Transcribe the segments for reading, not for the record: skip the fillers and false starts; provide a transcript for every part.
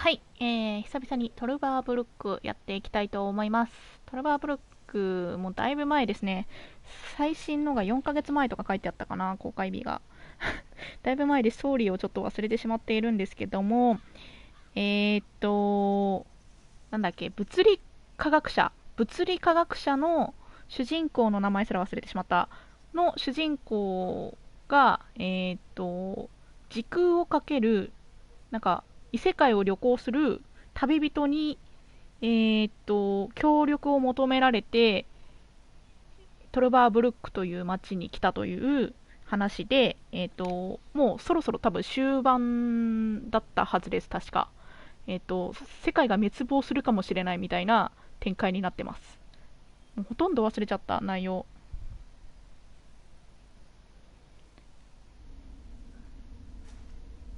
はい、久々にトルバーブルックやっていきたいと思います。トルバーブルックもだいぶ前ですね。最新のが4ヶ月前とか書いてあったかな、公開日が。だいぶ前でストーリーをちょっと忘れてしまっているんですけども、なんだっけ、物理科学者の主人公の名前すら忘れてしまった。の主人公が、時空をかける、なんか、異世界を旅行する旅人に、協力を求められて、トルバーブルックという町に来たという話で、もうそろそろ多分終盤だったはずです、確か。世界が滅亡するかもしれないみたいな展開になってます。もうほとんど忘れちゃった内容。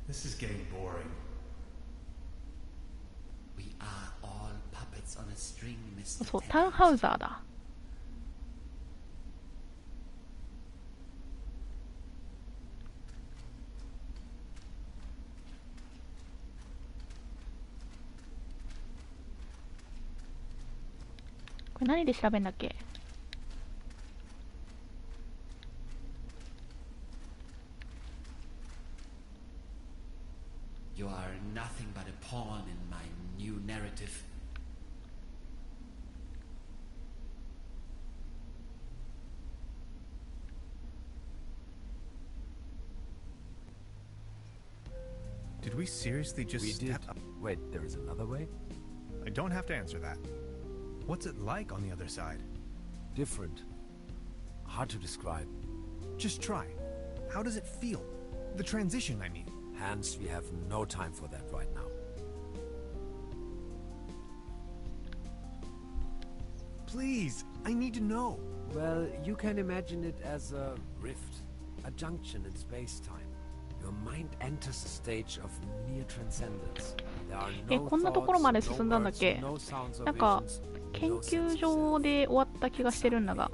This is getting boring. We are all puppets on a string, Mr. そう、タウンハウザーだ。これ何で調べんだっけ。You are nothing but a pawn in my new narrative. Did we seriously just We did. step... Wait, there is another way? I don't have to answer that. What's it like on the other side? Different. Hard to describe. Just try. How does it feel? The transition, I mean. Hans, we have no time for that right now. Please, I need to know. Well, you can imagine it as a rift, a junction in space-time. Your mind enters a stage of near transcendence. There are no こんなところまで進んだんだっ thoughts, け。 no sounds な or んか visions, 研 no 究 sense of 所 self. で終わった気がしてるんだが。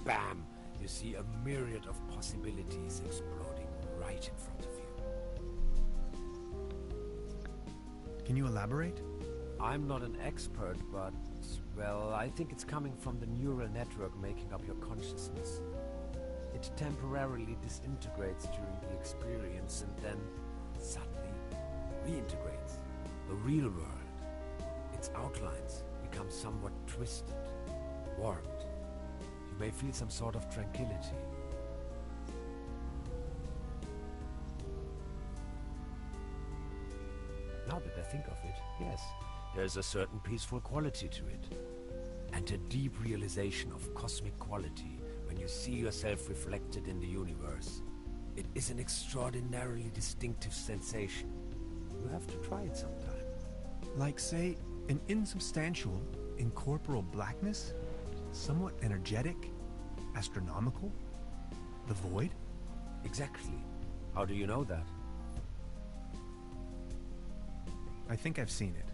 Bam! You see a myriad of possibilities exploding right in front of you. Can you elaborate? I'm not an expert, but, well, I think it's coming from the neural network making up your consciousness. It temporarily disintegrates during the experience and then suddenly reintegrates. The real world, its outlines become somewhat twisted, warped. You may feel some sort of tranquility. Now that I think of it, yes, there's a certain peaceful quality to it. And a deep realization of cosmic quality when you see yourself reflected in the universe. It is an extraordinarily distinctive sensation. You have to try it sometime. Like, say, an insubstantial, incorporeal blackness? Somewhat energetic? Astronomical? The void? Exactly. How do you know that? I think I've seen it.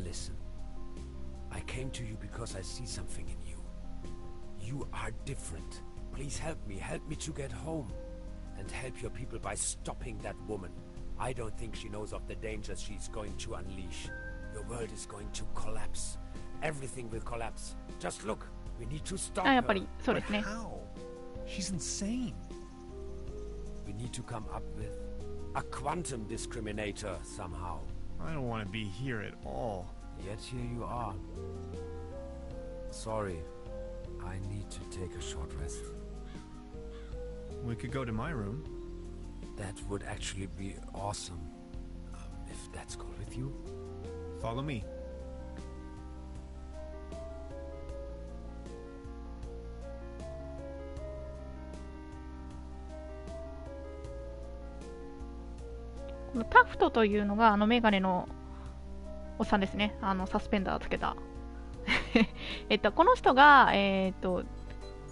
Listen. I came to you because I see something in you. You are different. Please help me to get home. And help your people by stopping that woman. I don't think she knows of the dangers she's going to unleash. Your world is going to collapse. Everything will collapse. Just look, we need to stop あ、やっ her. ぱりそうです But ね。 how? She's insane. We need to come up with a quantum discriminator somehow. I don't want to be here at all. Yet here you are. Sorry, I need to take a short rest. We could go to my room. That would actually be awesome. If that's cool with you. Follow me. このタフトというのがメガネのおっさんですね。サスペンダーつけた。この人が、ど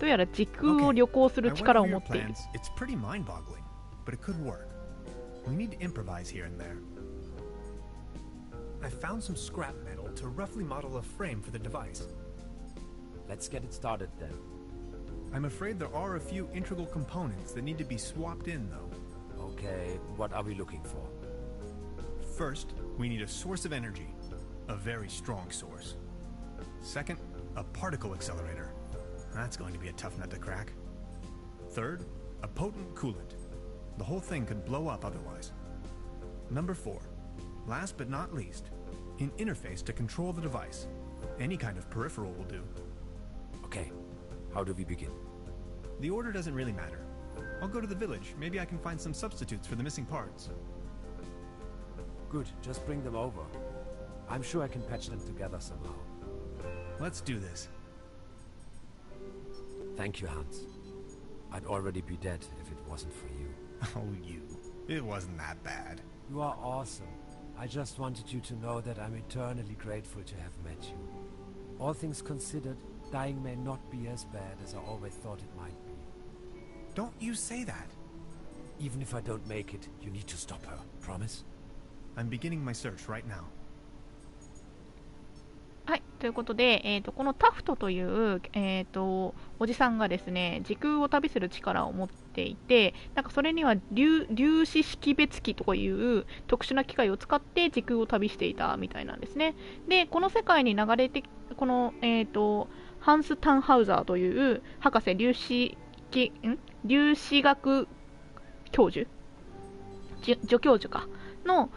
うやら時空を旅行する I went 力を over 持 your っている。 plans. It's pretty mind-boggling, but it could work. We need to improvise here and there. I found some scrap metal to roughly model a frame for the device. Let's get it started then. I'm afraid there are a few integral components that need to be swapped in, though. Okay, what are we looking for? First, we need a source of energy, a very strong source. Second, a particle accelerator. That's going to be a tough nut to crack. Third, a potent coolant. The whole thing could blow up otherwise. Number 4, last but not least, an interface to control the device. Any kind of peripheral will do. Okay, how do we begin? The order doesn't really matter. I'll go to the village. Maybe I can find some substitutes for the missing parts. Good, just bring them over. I'm sure I can patch them together somehow. Let's do this. Thank you, Hans. I'd already be dead if it wasn't for you. Oh, you. It wasn't that bad. You are awesome. I just wanted you to know that I'm eternally grateful to have met you. All things considered, dying may not be as bad as I always thought it might be. Don't you say that. Even if I don't make it, you need to stop her. Promise? I'm beginning my search right now. はい、ということで、このタフトという、おじさんがですね、時空を旅する力を持っていて、なんかそれには粒子識別機という特殊な機械を使って時空を旅していたみたいなんですね。で、この世界に流れて、この、ハンス・タンハウザーという博士、粒子学教授助教授かの、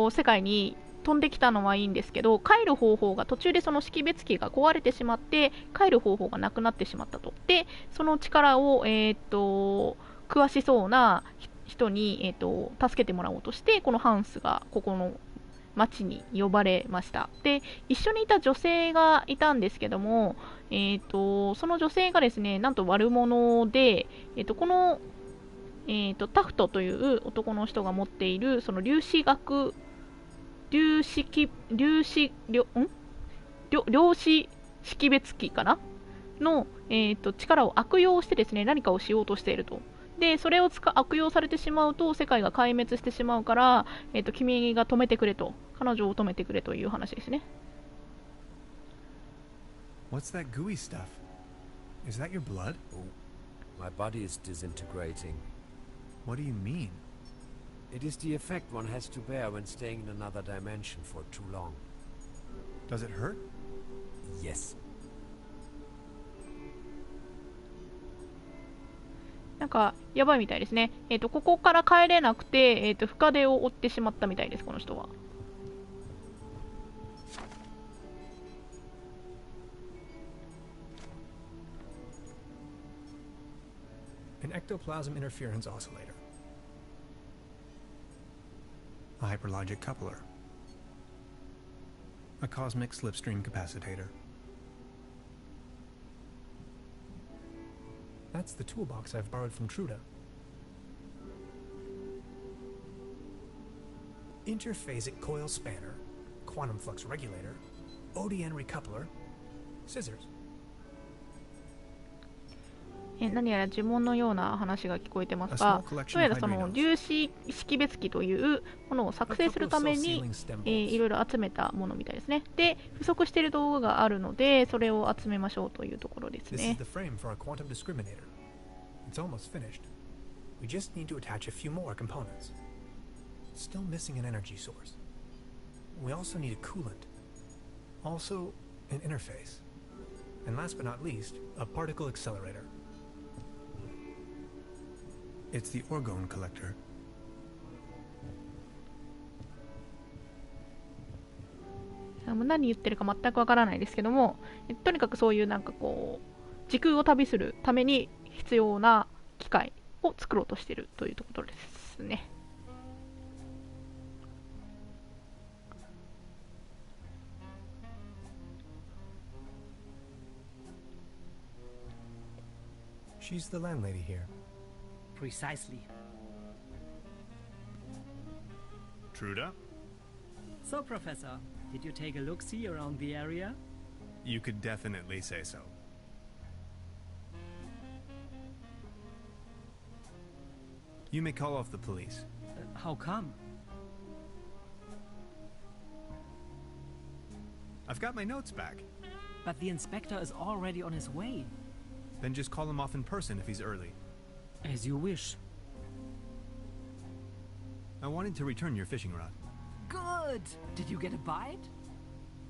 世界に飛んできたのはいいんですけど、帰る方法が途中でその識別機が壊れてしまって帰る方法がなくなってしまったと。でその力を、詳しそうな人に、助けてもらおうとしてこのハンスがここの町に呼ばれました。で一緒にいた女性がいたんですけども、その女性がですねなんと悪者で、この、タフトという男の人が持っているその量子識別機かなの、力を悪用してですね何かをしようとしていると。でそれを悪用されてしまうと世界が壊滅してしまうから、君が止めてくれと、彼女を止めてくれという話ですね。What's that gooey stuff? Is that your blood? Oh, my body is disintegrating. What do you mean? It is the effect one has to bear when staying in another dimension for too long. Does it hurt? Yes. なんかやばいみたいですね。ここから帰れなくて、深手を負ってしまったみたいです、この人は。An ectoplasm interference oscillator. A hyperlogic coupler. A cosmic slipstream capacitator. That's the toolbox I've borrowed from Truda. Interphasic coil spanner, quantum flux regulator, ODN recoupler, scissors. 何やら呪文のような話が聞こえてますが、どうやらその粒子識別機というものを作成するために、いろいろ集めたものみたいですね。で、不足している道具があるので、それを集めましょうというところですね。It's almost finished. We just need to attach a few more components. Still missing an energy source. We also need a coolant. Also, an interface. And last but not least, a particle accelerator. It's the orgone collector. 何言ってるか全くわからないですけども、とにかくそういうなんかこう時空を旅するために必要な機械を作ろうとしているというところですね。She's the landlady here. Precisely. Truda? So, Professor, did you take a look-see around the area? You could definitely say so. You may call off the police. How come? I've got my notes back. But the inspector is already on his way. Then just call him off in person if he's early. As you wish. I wanted to return your fishing rod. good! Did you get a bite?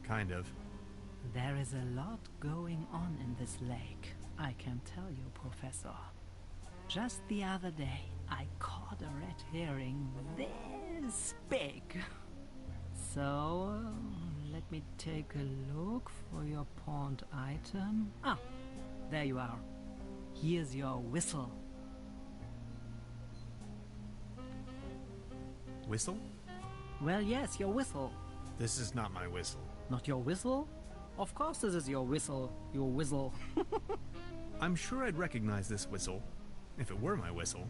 Kind of. There is a lot going on in this lake, I can tell you, Professor. Just the other day, I caught a red herring this big. So, let me take a look for your pawned item. Ah, there you are. Here's your whistle. Whistle? Well, yes, your whistle. This is not my whistle. Not your whistle? Of course this is your whistle, your whistle. I'm sure I'd recognize this whistle. If it were my whistle,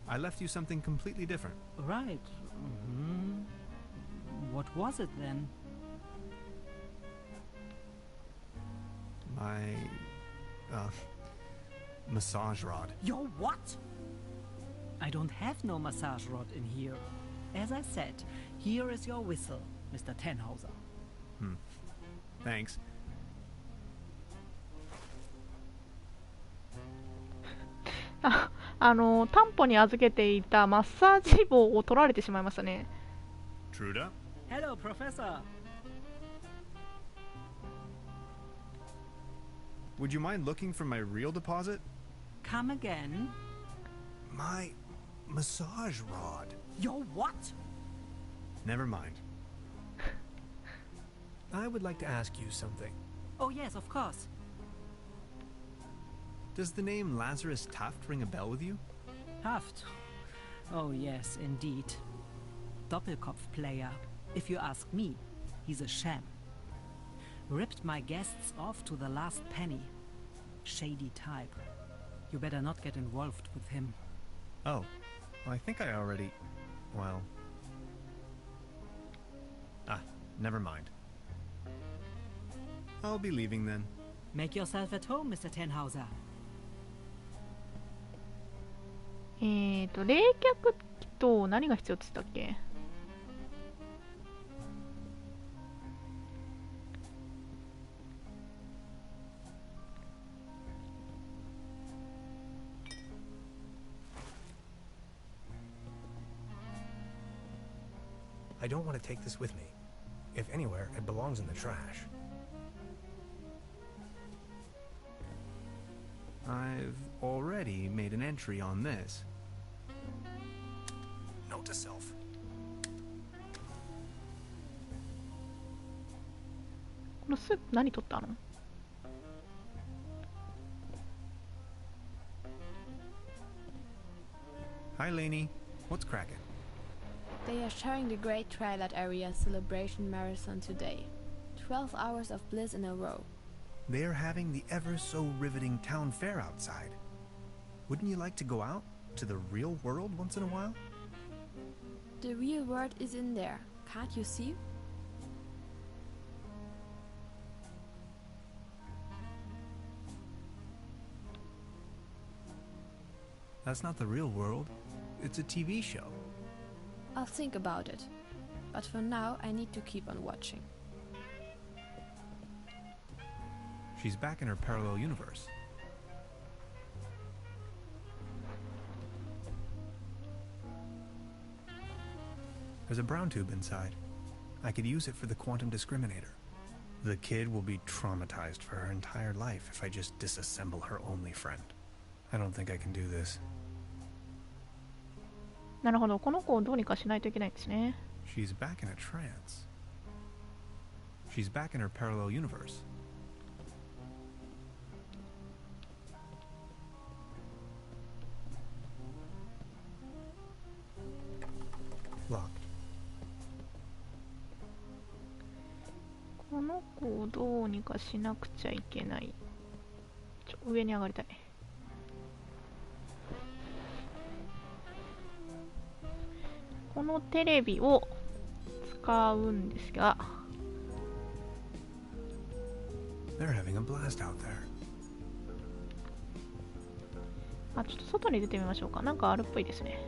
I left you something completely different. Right. What was it then? My, massage rod. Your what? I don't have no massage rod in here. As I said, here is your whistle, Mr. Tannhauser. Thanks. 担保に預けていたマッサージ棒を取られてしまいましたね。Truda? Hello, Professor. Would you mind looking for my real deposit? Come again. My massage rod. Your what? Never mind. I would like to ask you something. Oh yes, of course. Does the name Lazarus Taft ring a bell with you? Haft. Oh yes, indeed. Doppelkopf player. If you ask me, he's a sham. Ripped my guests off to the last penny. Shady type. You better not get involved with him. Oh, well, I think I already... well... Ah, never mind. I'll be leaving then. Make yourself at home, Mr. Tannhauser. 冷却器と何が必要って言ったっけ？ I don't want to take this with me. If anywhere, it belongs in the trash. I've already made an entry on this. Note to self. このスープ何取ったの？ Hi, Lainey. What's cracking? They are showing the Great Twilight Area Celebration Marathon today. 12 hours of bliss in a row. They are having the ever-so-riveting town fair outside. Wouldn't you like to go out to the real world once in a while? The real world is in there. Can't you see? That's not the real world. It's a TV show. I'll think about it. But for now, I need to keep on watching. She's back in her parallel universe. There's a brown tube inside. I could use it for the quantum discriminator. The kid will be traumatized for her entire life if I just disassemble her only friend. I don't think I can do this. なるほど、この子をどうにかしないといけないんですね。She's back in a trance. She's back in her parallel universe. Locked. この子をどうにかしなくちゃいけない。上に上がりたい。このテレビを使うんですが、 They're having a blast out there. ちょっと外に出てみましょうか。なんかあるっぽいですね。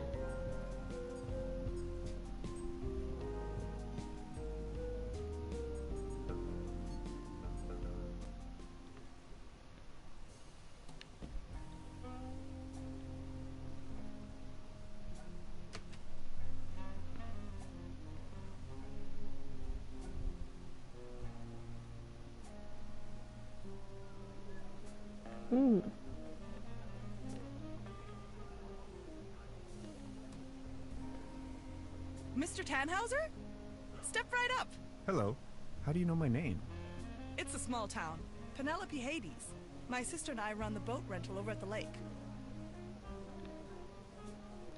Mr. Tannhauser? Step right up. Hello. How do you know my name? It's a small town. Penelope Hades. My sister and I run the boat rental over at the lake.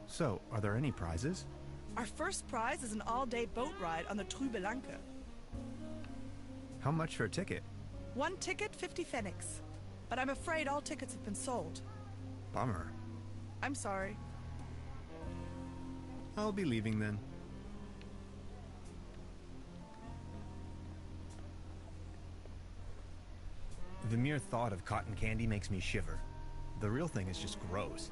So, are there any prizes? Our first prize is an all-day boat ride on the Trübelanke. How much for a ticket? One ticket, 50 pfennigs. But I'm afraid all tickets have been sold. Bummer. I'm sorry. I'll be leaving then. The mere thought of cotton candy makes me shiver. The real thing is just gross.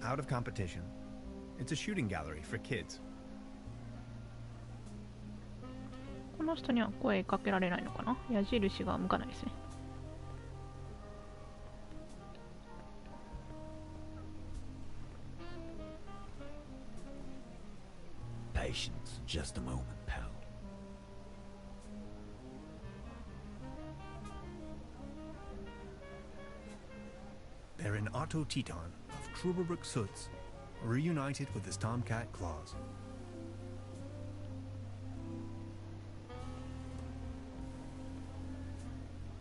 Out of competition. It's a shooting gallery for kids. この人には声かけられないのかな。矢印が向かないですね。Patience, just a moment, pal. Baron Otto Teton of Trüberbrook Sutz, reunited with his tomcat claws.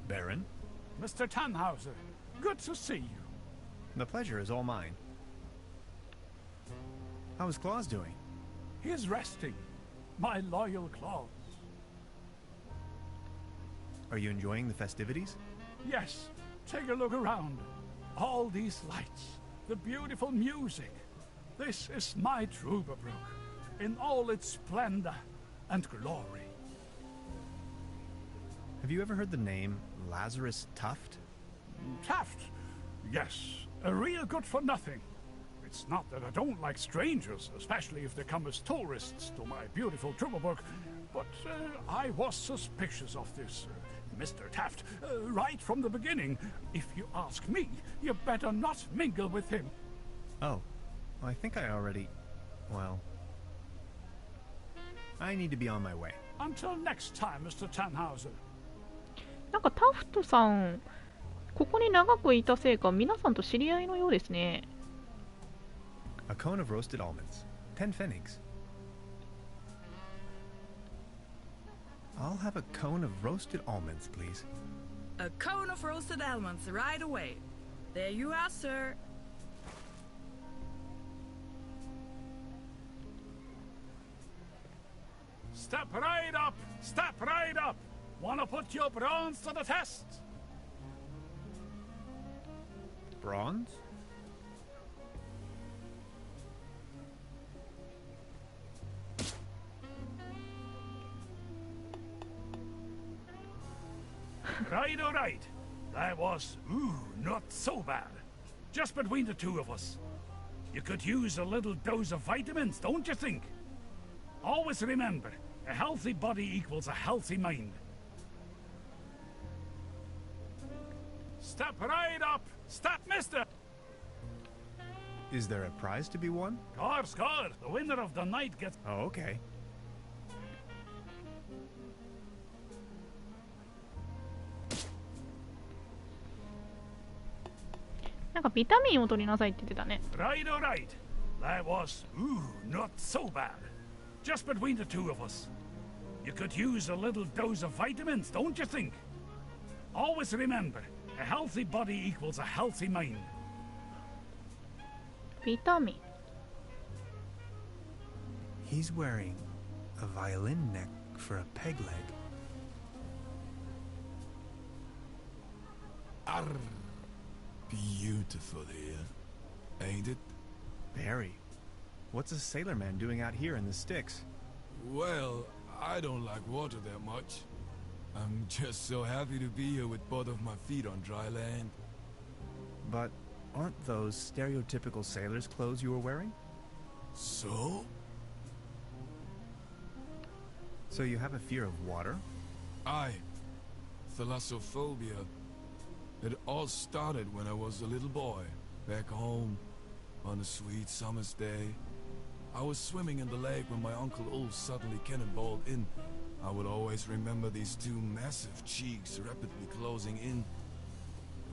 Baron? Mr. Tannhauser, good to see you. The pleasure is all mine. How is Claus doing? He's resting. My loyal Claus. Are you enjoying the festivities? Yes, take a look around. All these lights, the beautiful music. This is my Trüberbrook, in all its splendor and glory. Have you ever heard the name Lazarus Tuft? Taft? Yes, a real good-for-nothing. It's not that I don't like strangers, especially if they come as tourists to my beautiful Trüberbrook, but I was suspicious of this Mr. Taft right from the beginning. If you ask me, you better not mingle with him. Oh, I think I already... well... I need to be on my way. Until next time, Mr. Tannhauser. なんかタフトさん、ここに長くいたせいか、皆さんと知り合いのようですね。A cone of roasted almonds. 10 pfennigs. I'll have a cone of roasted almonds, please. A cone of roasted almonds right away. There you are, sir. Step right up! Step right up! Wanna put your bronze to the test? Bronze? Right, all right. That was, not so bad. Just between the two of us. You could use a little dose of vitamins, don't you think? Always remember, a healthy body equals a healthy mind. Step right up! Step, mister! Is there a prize to be won? Course, the winner of the night gets... Oh, okay. なんかビタミンを取りなさいって言ってたね。Right, all right. That was, not so bad. Just between the two of us. You could use a little dose of vitamins, don't you think? Always remember, a healthy body equals a healthy mind. ビタミン。 He's wearing a violin neck for a peg leg. Arr. Beautiful here, ain't it? Very. What's a sailor man doing out here in the sticks? Well, I don't like water that much. I'm just so happy to be here with both of my feet on dry land. But aren't those stereotypical sailor's clothes you were wearing? So? So you have a fear of water? Aye. Thalassophobia. It all started when I was a little boy, back home, on a sweet summer's day. I was swimming in the lake when my Uncle Ol suddenly cannonballed in. I would always remember these two massive cheeks rapidly closing in.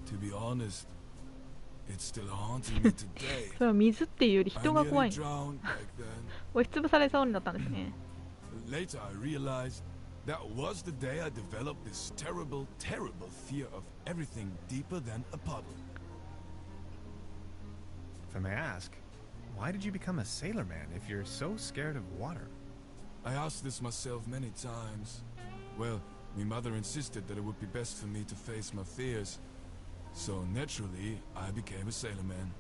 To be honest, it's still haunting me today. それは水っていうより I 人が nearly 怖い。 drowned back then. 押しつぶされそうになったんですね。Later, I realized that was the day I developed this terrible, terrible fear of everything deeper than a puddle. If I may ask, why did you become a sailor man if you're so scared of water? I asked this myself many times. Well, my mother insisted that it would be best for me to face my fears. So naturally, I became a sailor man.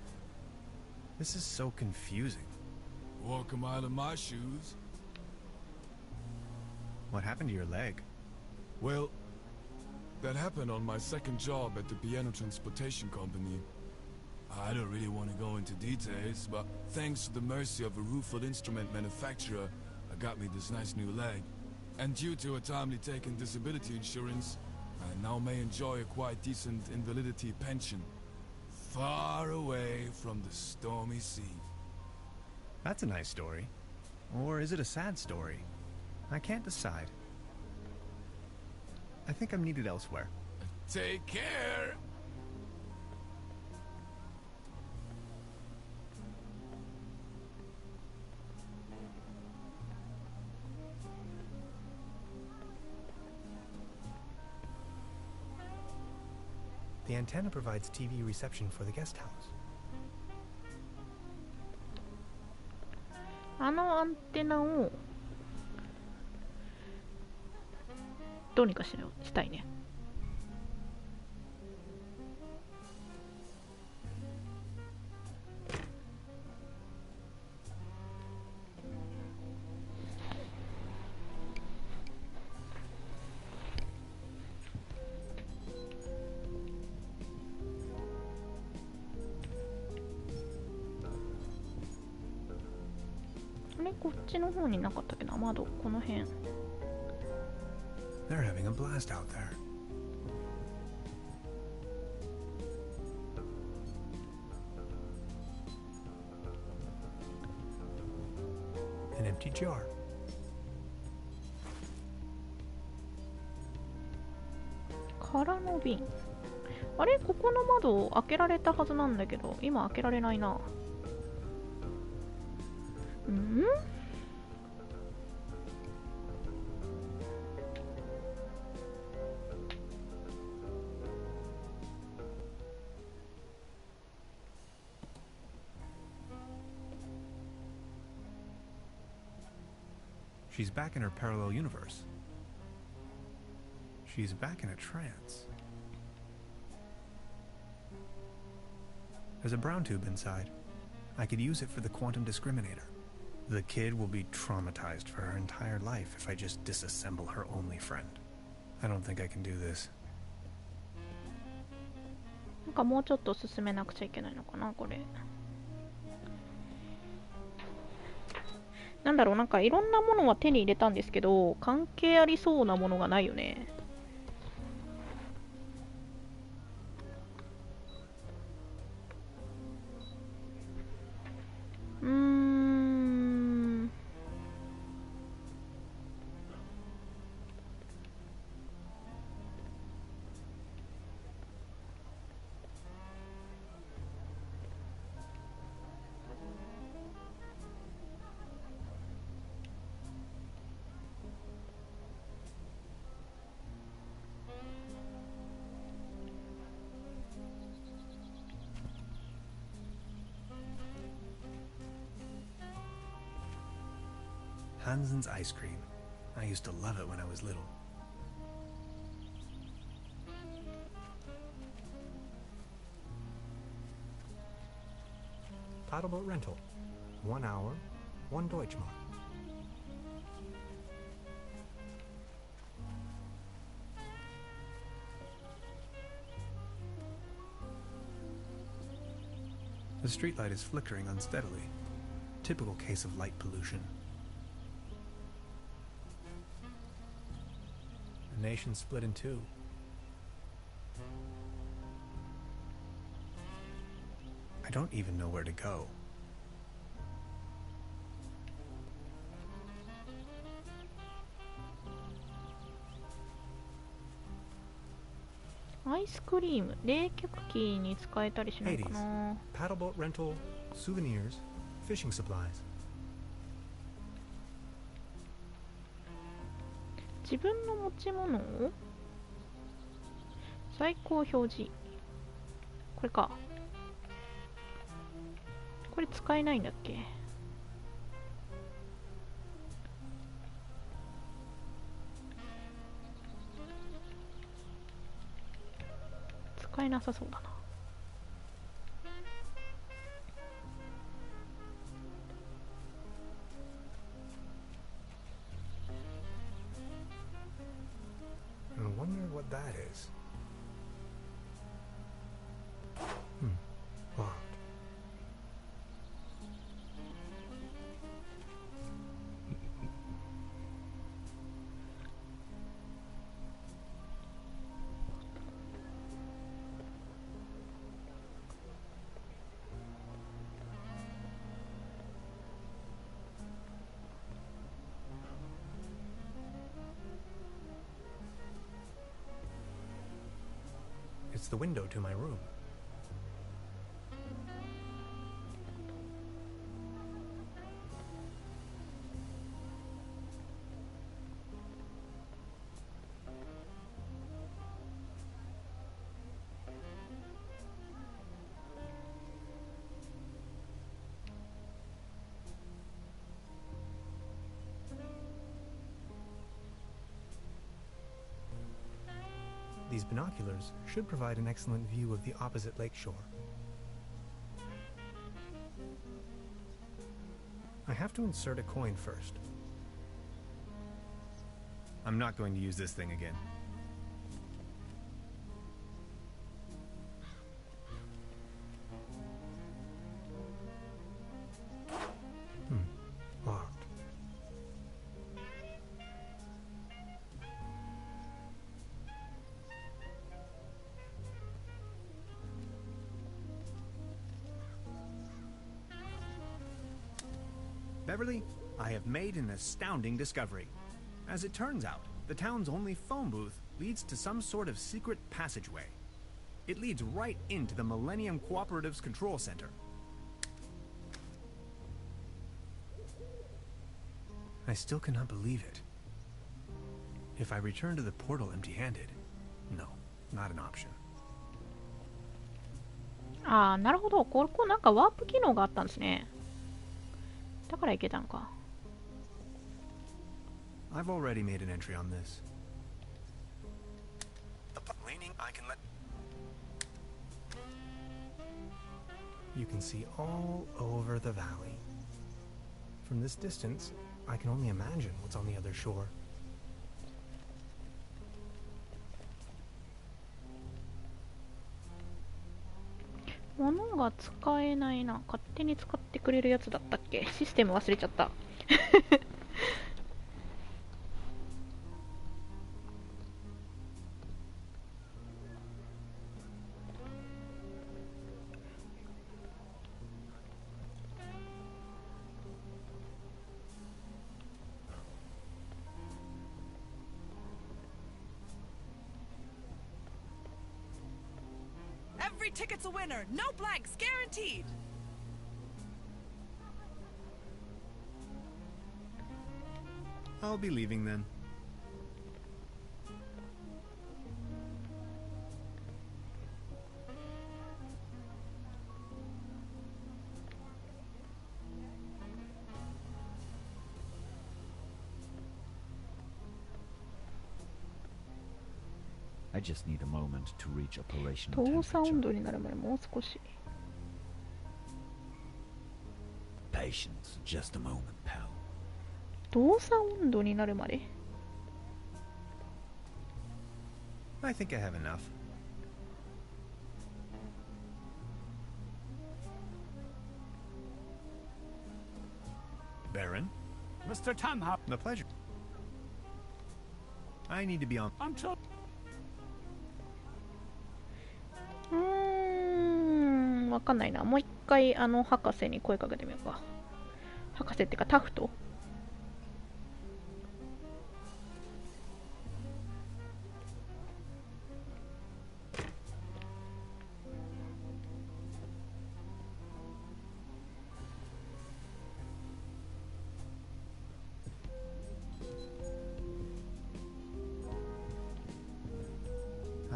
This is so confusing. Walk a mile in my shoes. What happened to your leg? Well, that happened on my second job at the piano transportation company. I don't really want to go into details, but thanks to the mercy of a rueful instrument manufacturer, I got me this nice new leg. And due to a timely taken disability insurance, I now may enjoy a quite decent invalidity pension. Far away from the stormy sea. That's a nice story. Or is it a sad story? I can't decide. I think I'm needed elsewhere. Take care! The antenna provides TV reception for the guest house. あのアンテナをどうにかしたいね。あれ、こっちの方になかったっけな、窓、この辺。They're having a blast out there. An empty jar. 空の瓶。あれ、ここの窓開けられたはずなんだけど、今開けられないな。うん？She's back in her parallel universe. She's back in a trance. There's a brown tube inside. I could use it for the quantum discriminator. The kid will be traumatized for her entire life if I just disassemble her only friend. I don't think I can do this. なんかもうちょっと進めなくちゃいけないのかな、これ。なんだろう、なんかいろんなものは手に入れたんですけど、関係ありそうなものがないよね。Hansen's ice cream. I used to love it when I was little. Paddleboat rental. 1 hour, 1 Deutschmark. The streetlight is flickering unsteadily. Typical case of light pollution. The nation split in two. I don't even know where to go. アイスクリーム、冷却機に使えたりしないかな。 Paddleboat rental, souvenirs, fishing supplies. 自分の持ち物を最高表示。これか。これ使えないんだっけ。使えなさそうだな。I wonder what that is. Locked. It's the window to my room. These binoculars should provide an excellent view of the opposite lakeshore. I have to insert a coin first. I'm not going to use this thing again. Locked. Beverly, I have made an astounding discovery. As it turns out, the town's only phone booth leads to some sort of secret passageway. It leads right into the Millennium Cooperative's control center. I still cannot believe it. If I return to the portal empty-handed, no, not an option. ああ、なるほど。ここなんかワープ機能があったんですね。だからいけたのか。I've already made an entry on this. Leaning, I can let. You can see all over the valley. From this distance, I can only imagine what's on the other shore. 物が使えないな。勝手に使ってくれるやつだったっけ。システム忘れちゃった。Every ticket's a winner. No blanks, guaranteed. I'll be leaving then. I just need a moment to reach operational 動作温 temperature. 度になるまでもう少し。Patience, just a moment, pal. 動作温度になるまで。I think I have enough. Baron, Mr. Tanha, the pleasure. I need to be on. until わかんないな。もう一回博士に声かけてみようか。博士ってかタフト。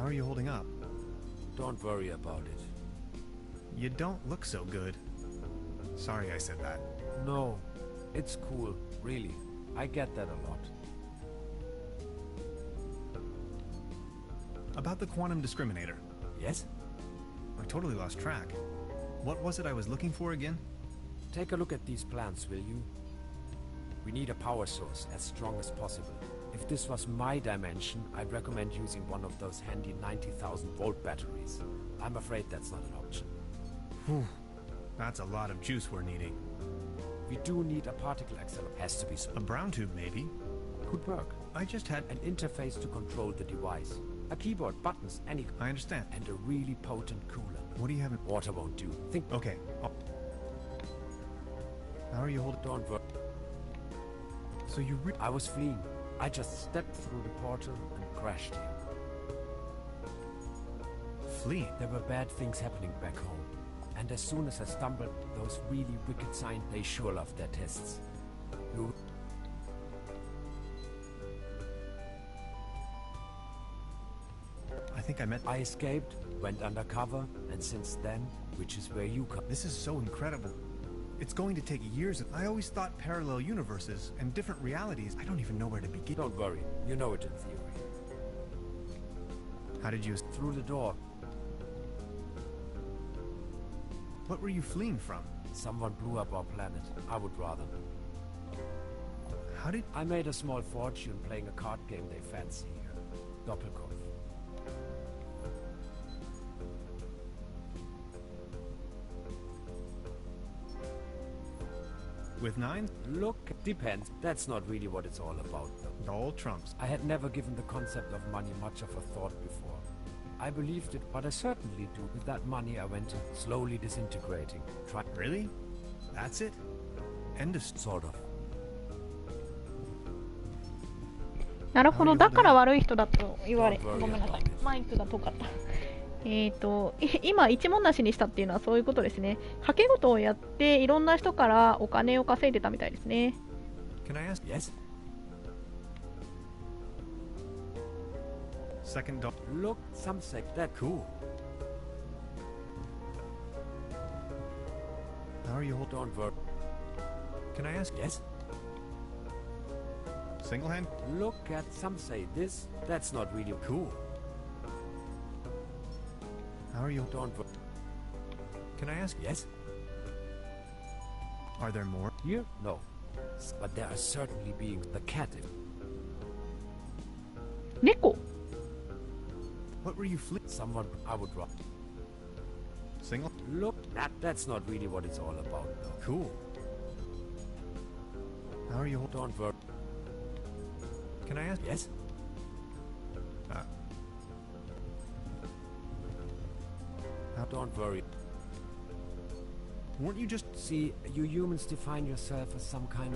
are you holding up? Don't worry about it. You don't look so good. Sorry I said that. No, it's cool, really. I get that a lot. About the quantum discriminator. Yes? I totally lost track. What was it I was looking for again? Take a look at these plans, will you? We need a power source as strong as possible. If this was my dimension, I'd recommend using one of those handy 90,000 volt batteries. I'm afraid that's not an option. Whew. That's a lot of juice we're needing. We do need a particle accelerator. Has to be small. A brown tube, maybe? Could work. I just had An interface to control the device. A keyboard, buttons, any... I understand. And a really potent coolant. What do you have in... Water won't do. Think... Okay. How are you holding... Don't worry. So you I was fleeing. I just stepped through the portal and crashed here. Fleeing? There were bad things happening back home. And as soon as I stumbled, those really wicked signs, they sure love their tests. You... I think I met... I escaped, went undercover, and since then, which is where you come... This is so incredible. It's going to take years. I always thought parallel universes and different realities. I don't even know where to begin. Don't worry, you know it in theory. How did you... Through the door. What were you fleeing from? Someone blew up our planet. I would rather. How did... I made a small fortune playing a card game they fancy here. Doppelkopf. With 9? Look, depends. That's not really what it's all about, though. All trumps. I had never given the concept of money much of a thought before. I believed it, but I certainly do. With that money, I went in, slowly disintegrating. Really? That's it? End of... Sort of. なるほど、だから悪い人だと言われ、ごめんなさい、マイクが遠かった。今一文なしにしたっていうのはそういうことですね。賭け事をやっていろんな人からお金を稼いでたみたいですね。Can I ask? Yes. Second dog. Look, some say that cool. How are you holding? Don't worry. Can I ask? Yes. Single hand? Look at some say this. That's not really cool. How are you? Don't worry. Can I ask? Yes. Are there more? Here? No. But there are certainly being the cat. 猫 What were you fleeing? Someone I would rob. Single? Look, that's not really what it's all about, though. Cool. How are you? Don't worry. Can I ask? Yes. Don't worry. Weren't you just... See, you humans define yourself as some kind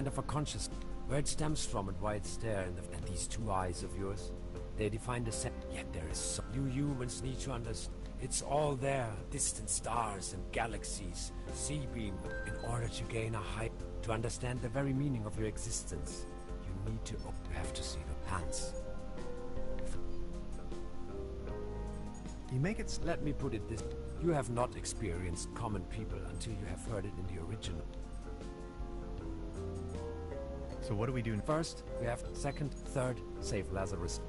of a conscious. Where it stems from and why it's there, and these two eyes of yours, they define the set. Yet there is so... You humans need to understand. It's all there. Distant stars and galaxies, sea beam. In order to gain a height, to understand the very meaning of your existence, you need to... You have to see the hands. You make it... Let me put it this. You have not experienced common people until you have heard it in the original. So what do we do? First, we have second, third, save Lazarus.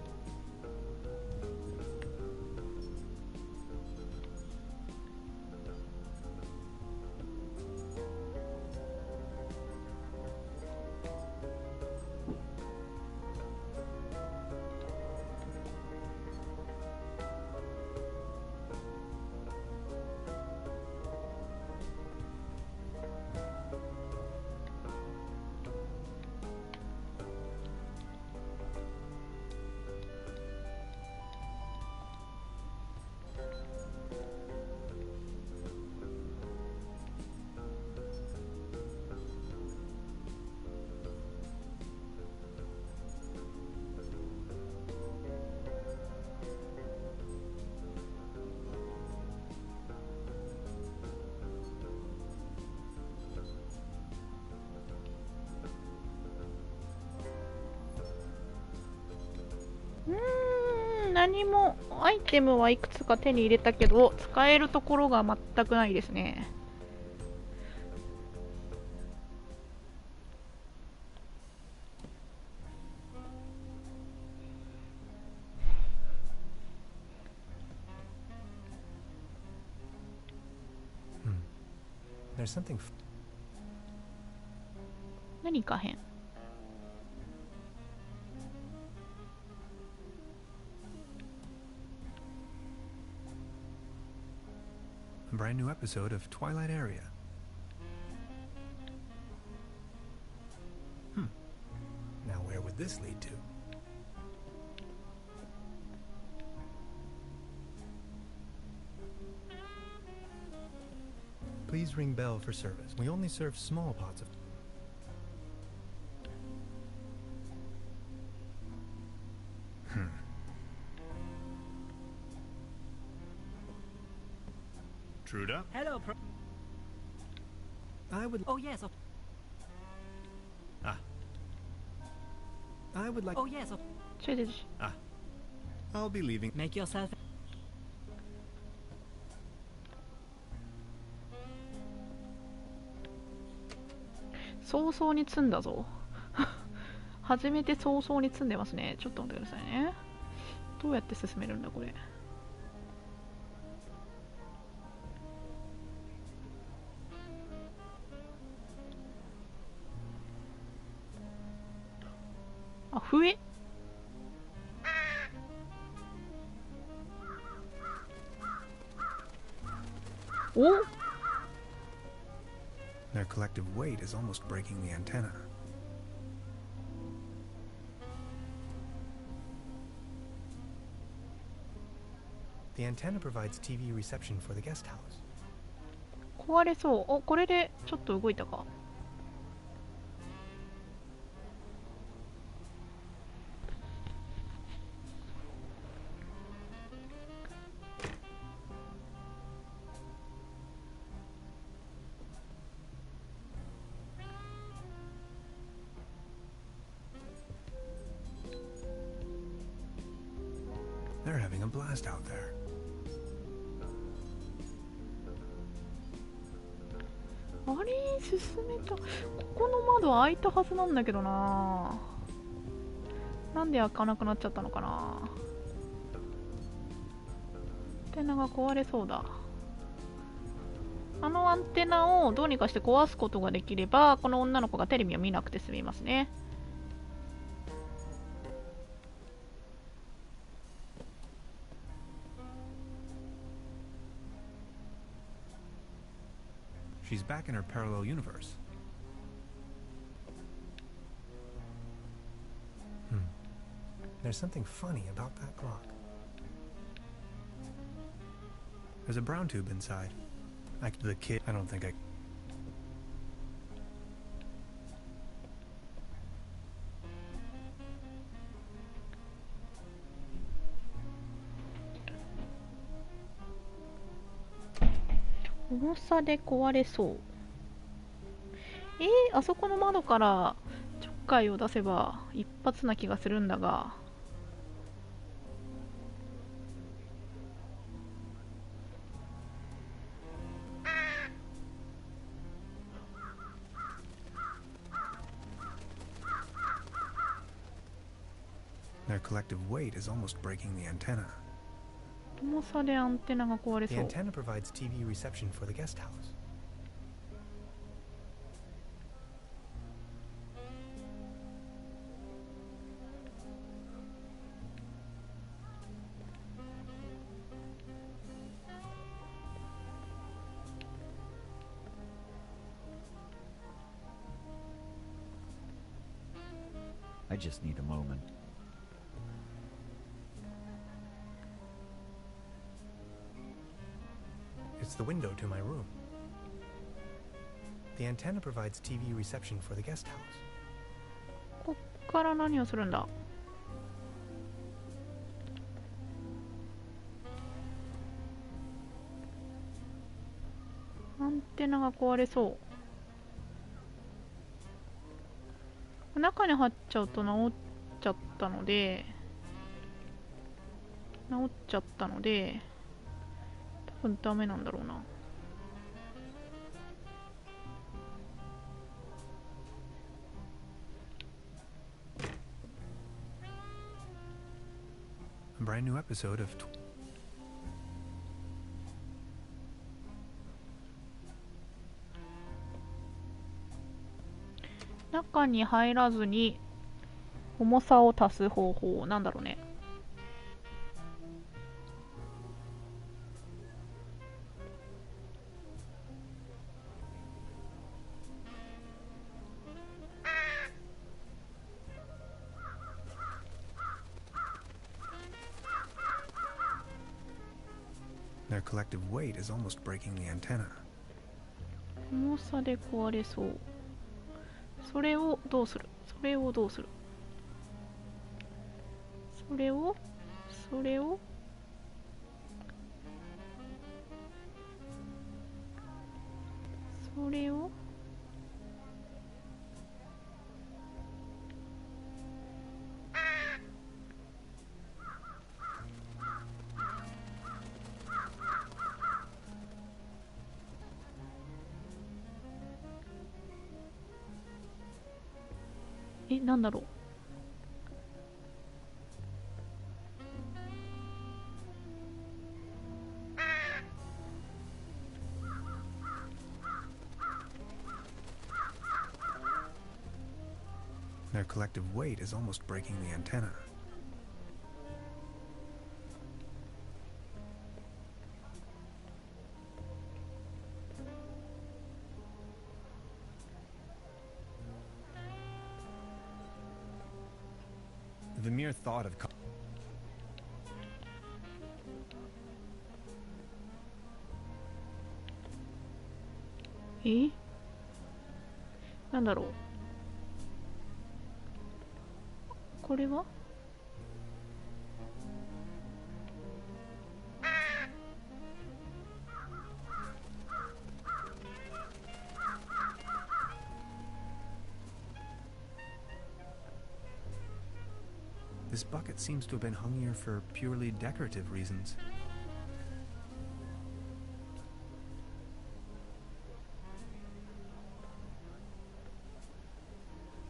何もアイテムはいくつか手に入れたけど使えるところが全くないですね。There's something. 何か変。A brand new episode of Twilight Area. Now where would this lead to? Please ring bell for service. We only serve small pots of... Truda? Hello, I would... Oh, yes. I would like... Oh, yes. I'll be leaving. Make yourself... 早々に積んだぞ。初めて早々に積んでますね。ちょっと待ってくださいね。どうやって進めるんだこれ。あ、笛。お。Their collective weight is almost breaking the antenna. The antenna provides TV reception for the guest house. 壊れそう。お、これでちょっと動いたか。They're having a blast out there. あれ進めた。ここの窓開いたはずなんだけどな。なんで開かなくなっちゃったのかな。アンテナが壊れそうだ。あのアンテナをどうにかして壊すことができればこの女の子がテレビを見なくて済みますね。She's back in her parallel universe. There's something funny about that clock. There's a brown tube inside. The kid... I don't think I...重さで壊れそう。あそこの窓からちょっかいを出せば一発な気がするんだが。Their collective weight is almost breaking the antenna. 重さでアンテナが壊れ The そう。 antenna provides TV reception for the guest house. I just need a moment. It's the window to my room. The antenna provides TV reception for the guest house. こっから何をするんだ。アンテナが壊れそう。中に入っちゃうと直っちゃったので、治っちゃったので多分ダメなんだろうな。A brand new episode of中に入らずに重さを足す方法なんだろうね。Their collective weight is almost breaking the antenna. 重さで壊れそう。それをどうする？それをどうする？それをそれをそれをなんだろう。Their collective weight is almost breaking the antenna. The mere thought ofなんだろう。これはThis bucket seems to have been hung here for purely decorative reasons.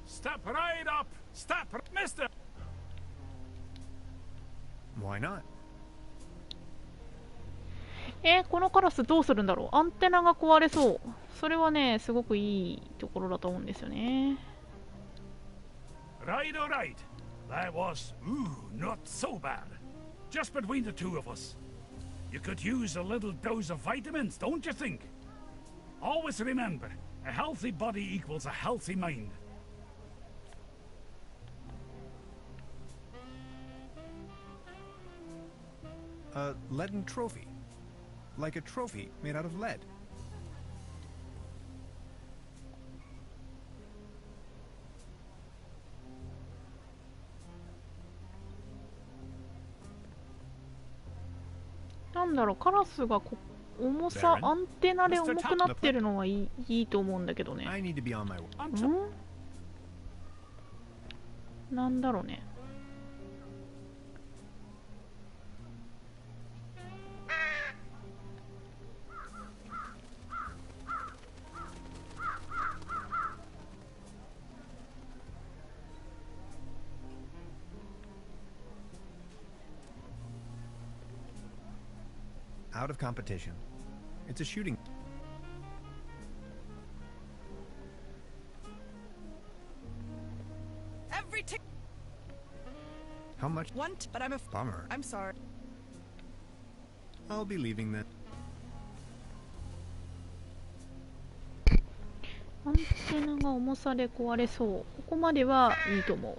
Step right up! Step, mister! Why not? このカラスどうするんだろう。アンテナが壊れそう。それはね、すごくいいところだと思うんですよね。Right, all right. That was, not so bad. Just between the two of us. You could use a little dose of vitamins, don't you think? Always remember, a healthy body equals a healthy mind. A leaden trophy. Like a trophy made out of lead.なんだろう、カラスが重さ、アンテナで重くなってるのはいいと思うんだけどね。なんだろうね。Out of competition. It's a shooting. How much? Want, but I'm a bummer. I'm sorry. I'll be leaving then. アンテナが重さで壊れそう。ここまではいいと思う。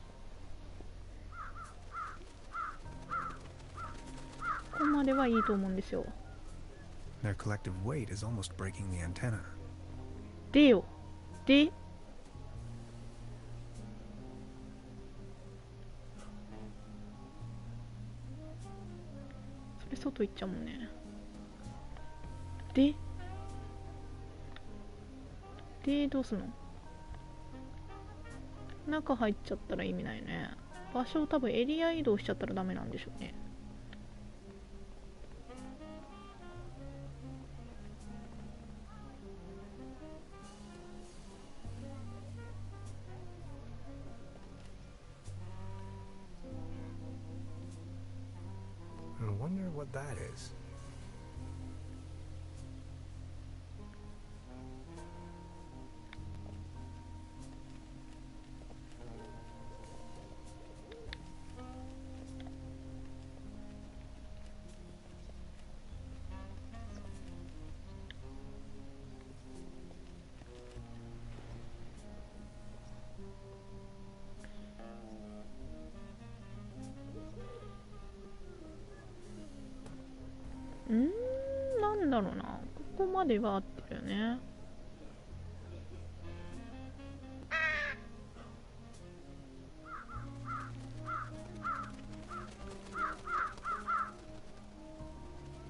ここまではいいと思うんですよ。Their collective weight is almost breaking the antenna. でよ。で。それ外行っちゃうもんね。で、どうすんの？中入っちゃったら意味ないね。場所を多分エリア移動しちゃったらダメなんでしょうね。that is. ?なんだろうな。ここまでは合ってるよね。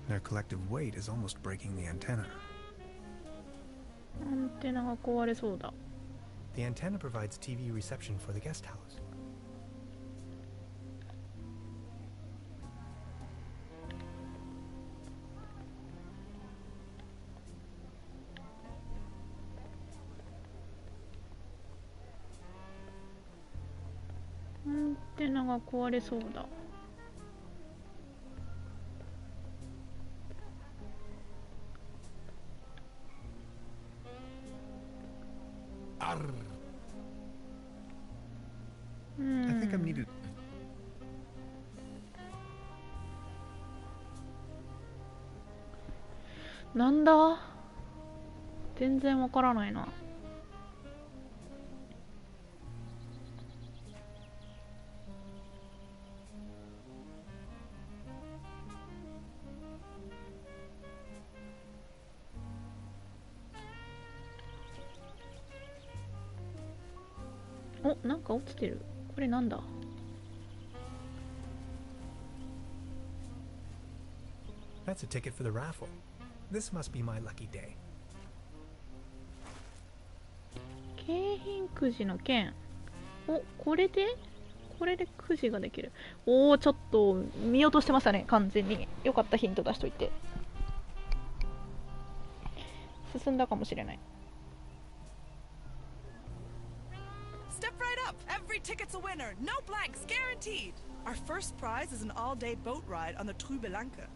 Their collective weight is almost breaking the antenna. アンテナが壊れそうだ。The antenna provides TV reception for the guest house. アンテナが壊れそうだ。I think I'm needed. なんだ？全然わからないな。お、なんか落ちてる。これなんだ？ That's a ticket for the raffle. This must be my lucky day. 景品くじの券。お、これでくじができる。おお、ちょっと見落としてましたね、完全に。よかった、ヒント出しといて。進んだかもしれない。Step right up! Every ticket's a winner! No blanks, guaranteed! Our first prize is an all-day boat ride on the Trübelanke.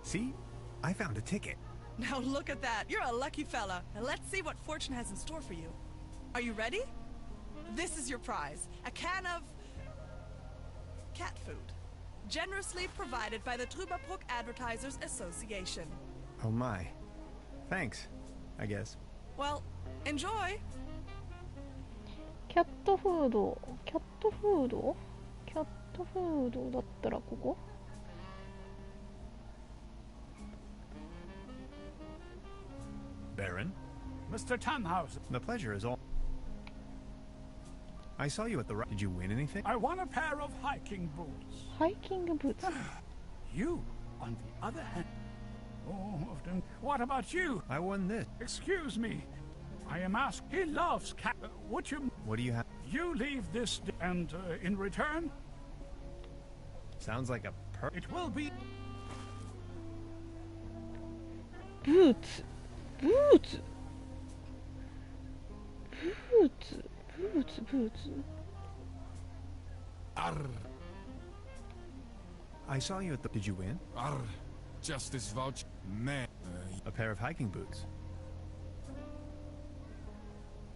See? I found a ticket. Now look at that! You're a lucky fella. Now let's see what fortune has in store for you. Are you ready? This is your prize. A can of... cat food. Generously provided by the Trüberbrook Advertisers Association. Oh my. Thanks, I guess. Well, enjoy! キャットフードだったらここ？ Baron? Mr. Tannhauser. The pleasure is all. I saw you at the... Did you win anything? I won a pair of hiking boots. ハイキングブーツ。You, on the other hand... Oh, then what about you? I won this. Excuse me. I am asked... He loves cat... would you... What do you have? You leave this... and in return... Sounds like a It will be... ブーツ。Arr, I saw you at the... Did you win? arr. Justice voucher. Man. A pair of hiking boots.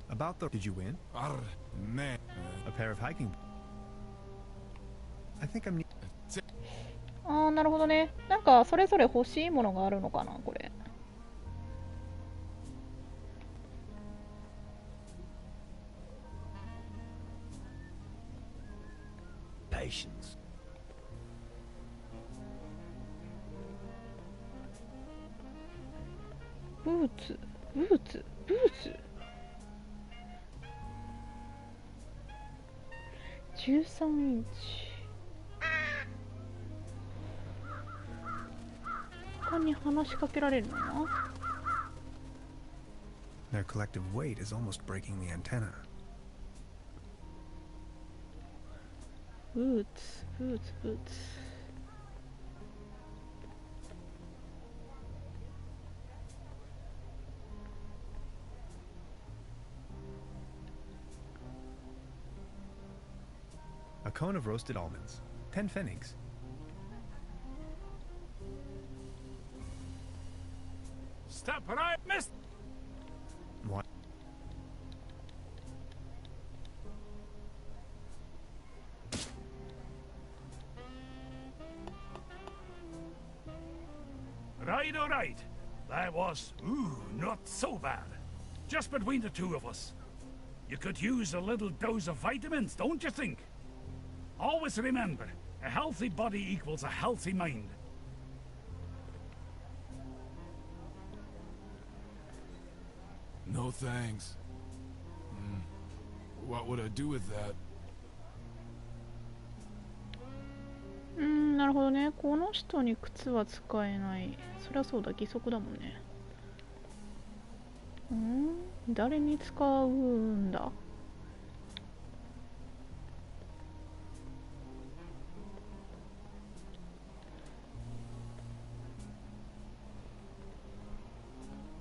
About the... Did you win? Arr, man. A pair of hiking... I think I'm... あー、なるほどね。なんかそれぞれ欲しいものがあるのかな、これ。Patience. ブーツ。13インチ。他に話しかけられるのな。 Their collective weight is almost breaking the antenna. ブーツ。cone of roasted almonds. 10 pfennigs. Step right, miss! What? Right, all right. That was, not so bad. Just between the two of us. You could use a little dose of vitamins, don't you think? Always remember, a healthy body equals a healthy mind. No thanks. What would I do with that? なるほどね。この人に靴は使えない。そりゃそうだ、義足だもんね。誰に使うんだ？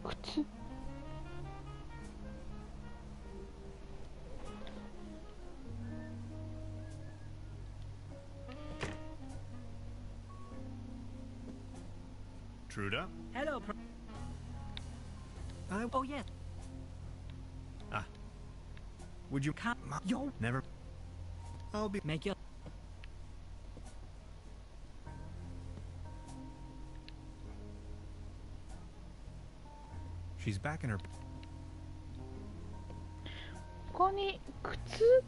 靴？Truda? Hello, Oh, yes. Ah. Would you... Yo. Never... I'll be... Make your... She's back in her... 他に靴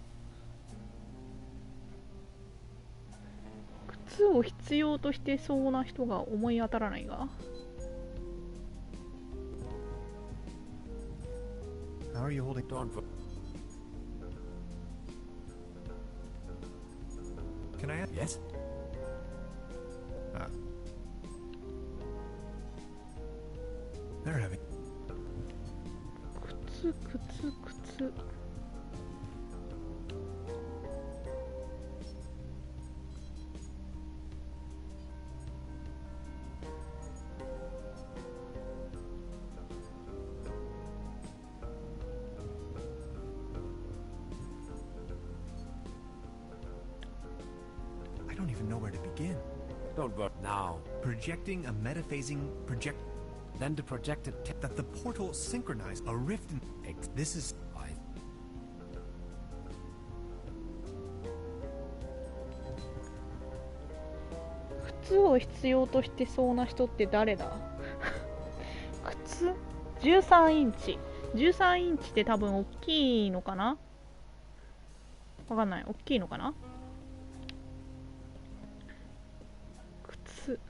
を必要としてそうな人が思い当たらないが。How are you holding on for? Can I ask? Yes? Ah. They're having... 靴。I don't even know where to begin. Don't worry now. Projecting a metaphasing project... Then the projected... that the portal synchronized a rift in... This is...靴を必要としてそうな人って誰だ？靴13インチ。13インチって多分大きいのかな？わかんない。大きいのかな？靴。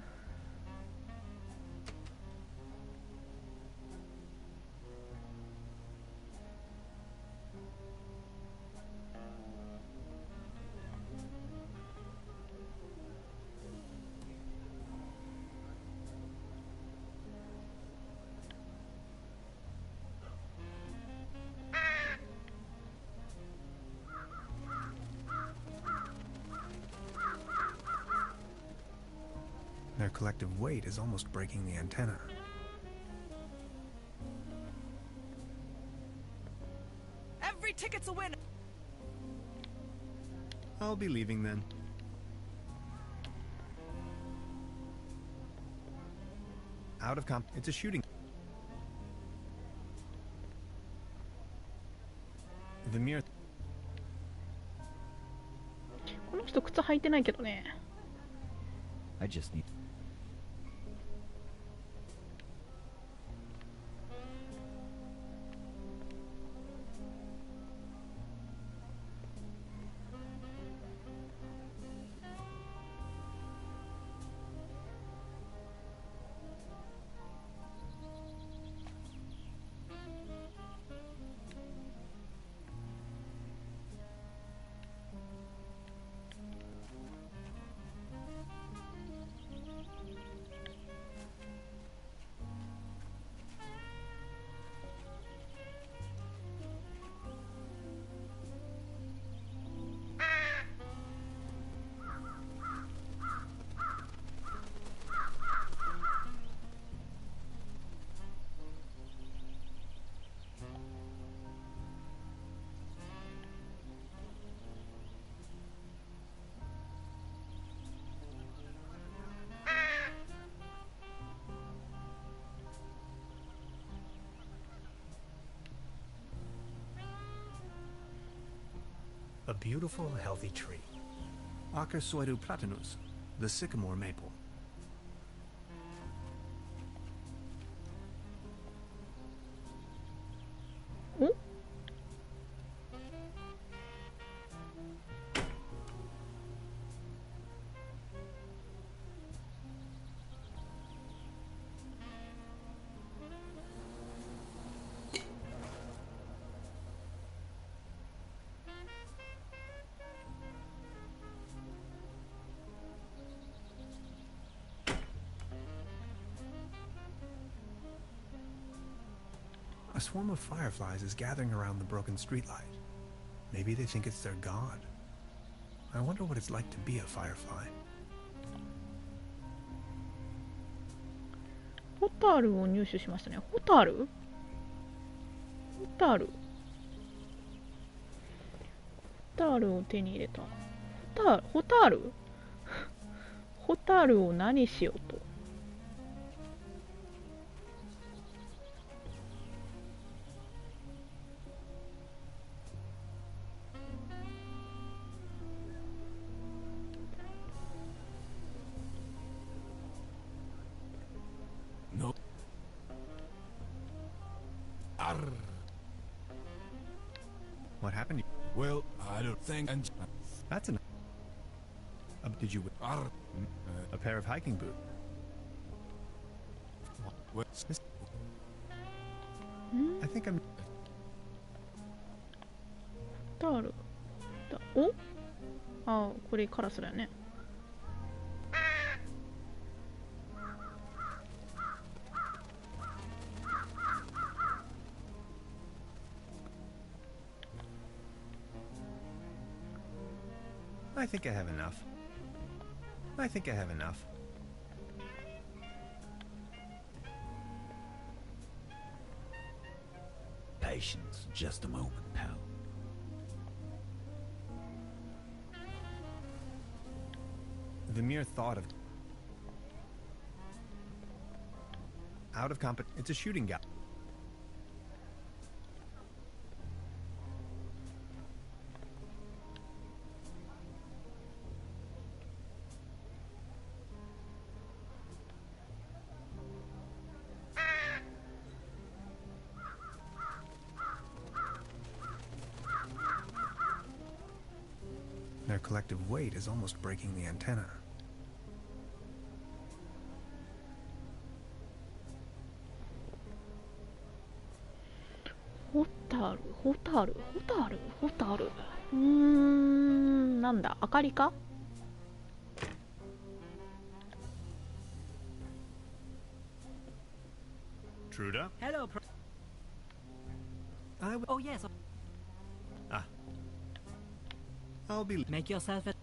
Their collective weight is almost breaking the antenna. Every ticket's a winner. I'll be leaving then. Out of comp. It's a shooting. The mere... この人靴履いてないけどね。I just need... A beautiful, healthy tree. Acersoidu platanus, the sycamore maple. Oh? A swarm of fireflies is gathering around the broken streetlight. Maybe they think it's their god. I wonder what it's like to be a firefly. ホタルを入手しましたね。ホタルを手に入れた。ホタルを何しようと。No. Arr. What happened? Well, I don't think. And That's enough. Did you... Arr. A pair of hiking boots. What's this? I think I'm... ホタルおあ、これカラスだよね。I think I have enough. Patience, just a moment, pal. The mere thought of... Out of compet... It's a shooting gallery. Their collective weight is almost breaking the antenna. Hotaru. なんだ、明かりかTruda? Hello, Oh, yes. I'll be... Make yourself at...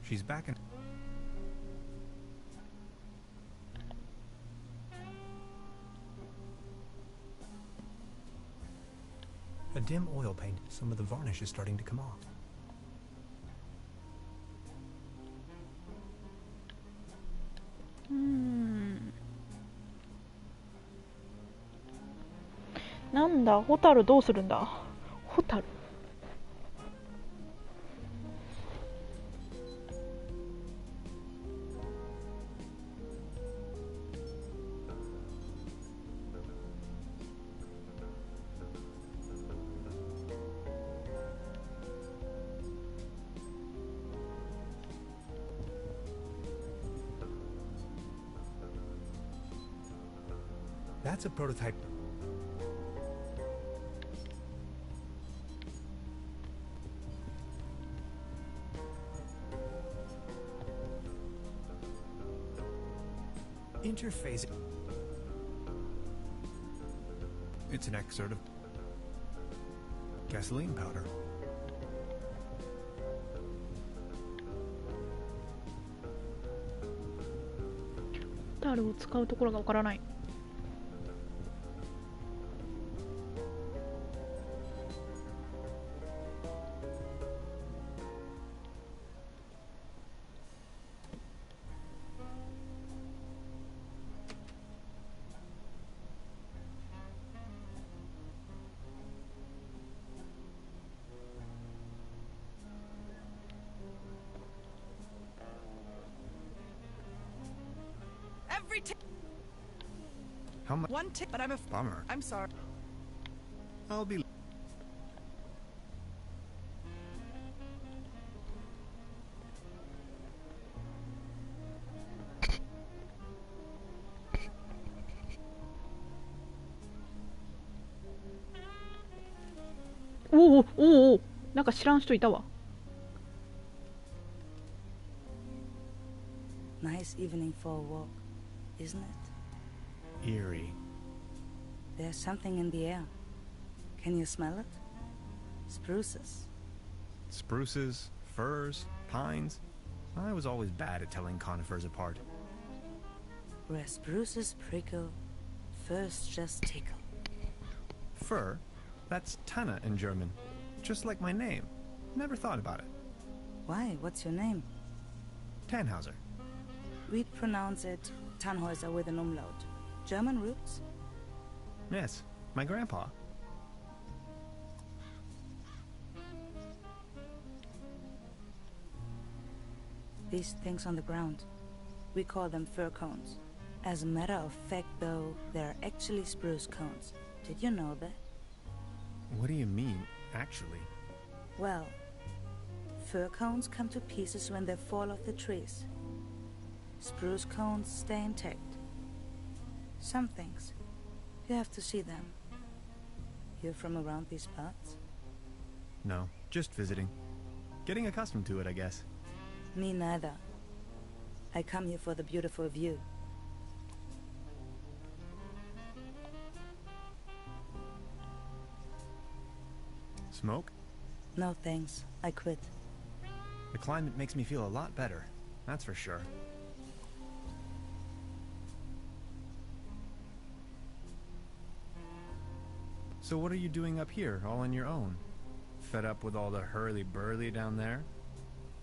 She's back in... A dim oil paint. Some of the varnish is starting to come off. Hmm. なんだ、ホタルどうするんだ。ホタル。That's a prototype. Interface. It's an excerpt of gasoline powder. ホタルを使うところがわからない。How much? One tick, but I'm a Bummer. I'm sorry. I'll be. おおおお、なんか知らん人いたわ。Nice evening for a walk, isn't it? Eerie. There's something in the air. Can you smell it? Spruces. Spruces, firs, pines. I was always bad at telling conifers apart. Where spruces prickle, firs just tickle. Fir? That's Tanne in German. Just like my name. Never thought about it. Why? What's your name? Tannhauser. We'd pronounce it Tannhäuser with an umlaut. German roots? Yes, my grandpa. These things on the ground. We call them fir cones. As a matter of fact, though, they're actually spruce cones. Did you know that? What do you mean, actually? Well, fir cones come to pieces when they fall off the trees. Spruce cones stay intact. Some things, you have to see them. You're from around these parts? No, just visiting. Getting accustomed to it, I guess. Me neither. I come here for the beautiful view. Smoke? No thanks, I quit. The climate makes me feel a lot better, that's for sure. So what are you doing up here, all on your own? Fed up with all the hurly-burly down there?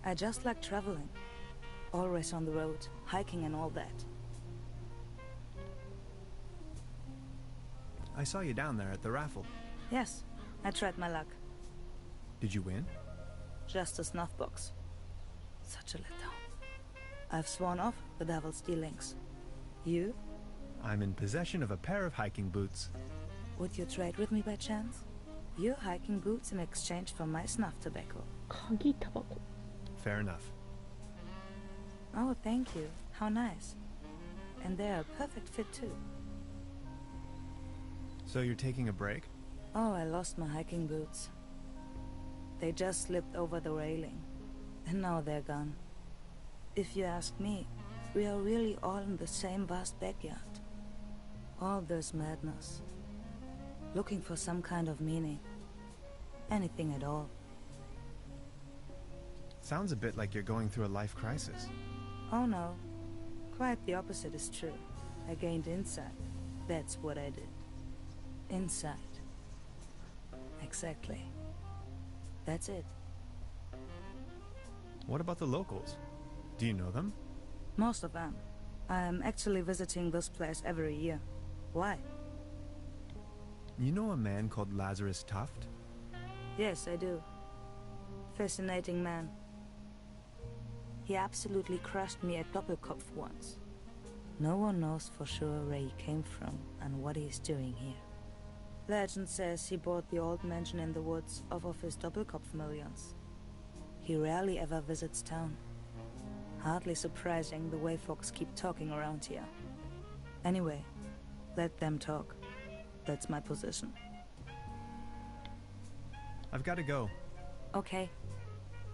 I just like traveling. Always on the road, hiking and all that. I saw you down there at the raffle. Yes, I tried my luck. Did you win? Just a snuff box. Such a letdown. I've sworn off the devil's dealings. You? I'm in possession of a pair of hiking boots. Would you trade with me by chance? Your hiking boots in exchange for my snuff tobacco. 鍵タバコ。 Fair enough. Oh, thank you. How nice. And they're a perfect fit too. So you're taking a break? Oh, I lost my hiking boots. They just slipped over the railing. And now they're gone. If you ask me, we are really all in the same vast backyard. All this madness. Looking for some kind of meaning. Anything at all. Sounds a bit like you're going through a life crisis. Oh no. Quite the opposite is true. I gained insight. That's what I did. Insight. Exactly. That's it. What about the locals? Do you know them? Most of them. I'm actually visiting this place every year. Why? You know a man called Lazarus Tuft? Yes, I do. Fascinating man. He absolutely crushed me at Doppelkopf once. No one knows for sure where he came from and what he's doing here. Legend says he bought the old mansion in the woods off of his Doppelkopf millions. He rarely ever visits town. Hardly surprising the way folks keep talking around here. Anyway, let them talk. That's my position. I've got to go. Okay.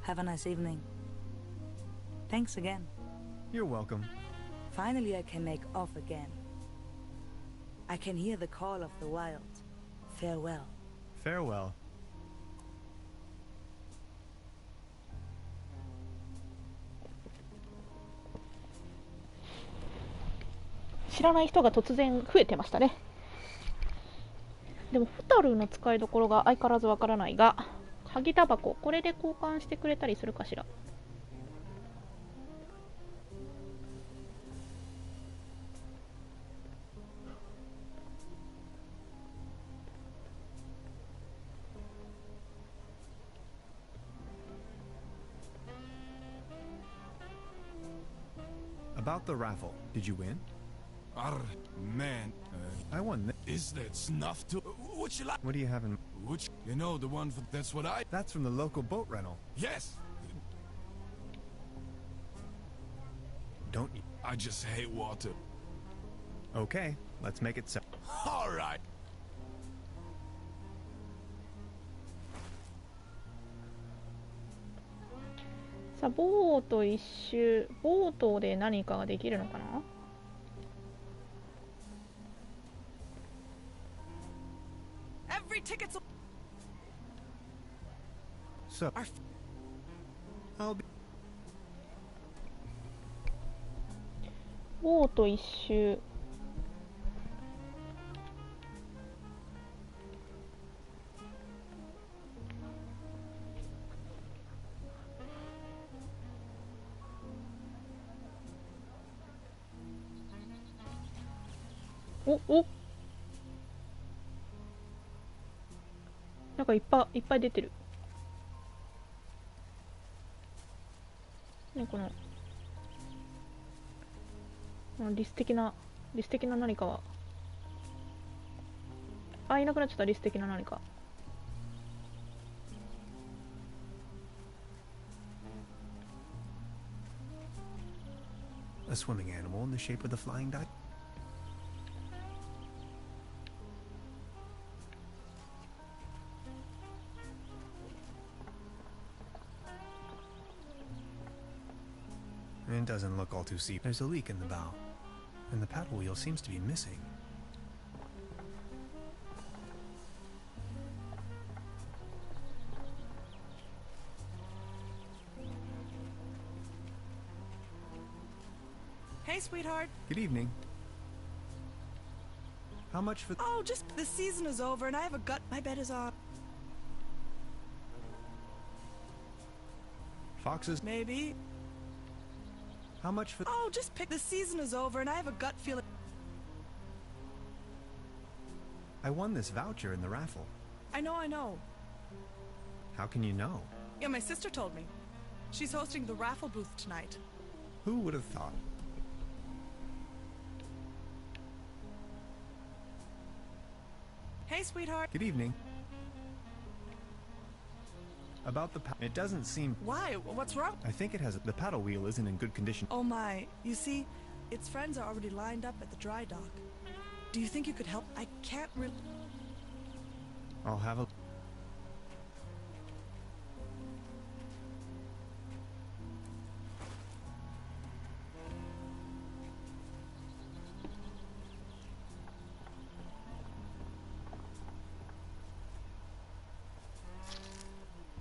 Have a nice evening. Thanks again. You're welcome. Finally I can make off again. I can hear the call of the wild. Farewell. Farewell. 知らない人が突然増えてましたね。でもホタルの使いどころが相変わらずわからないが、鍵タバコこれで交換してくれたりするかしら。About the raffle, did you win? Man, I won this. is that snuff to... What you like? What do you have in... Which, you know, the one for... That's what I... That's from the local boat rental. Yes! Don't you? I just hate water. Okay, let's make it so. Alright. さあ、ボート一周、ボートで何かができるのかな。Every ticket's... So, I'll be... ボート一周。お、なんかいっぱい出てる。ね、このリス的な何かは。あ、いなくなっちゃった。リス的な何か。A swimming animal in the shape of the flying dot. It doesn't look all too steep. There's a leak in the bow, and the paddle wheel seems to be missing. Hey, sweetheart. Good evening. How much for... Oh, just the season is over and I have a gut. My bed is on. Foxes? Maybe. How much for... Oh, just pick. The season is over and I have a gut feeling. I won this voucher in the raffle. I know. How can you know? Yeah, my sister told me. She's hosting the raffle booth tonight. Who would have thought? Hey, sweetheart. Good evening. About the it doesn't seem... Why? What's wrong? I think it has... The paddle wheel isn't in good condition. Oh my. You see, its friends are already lined up at the dry dock. Do you think you could help? I can't really... I'll have a...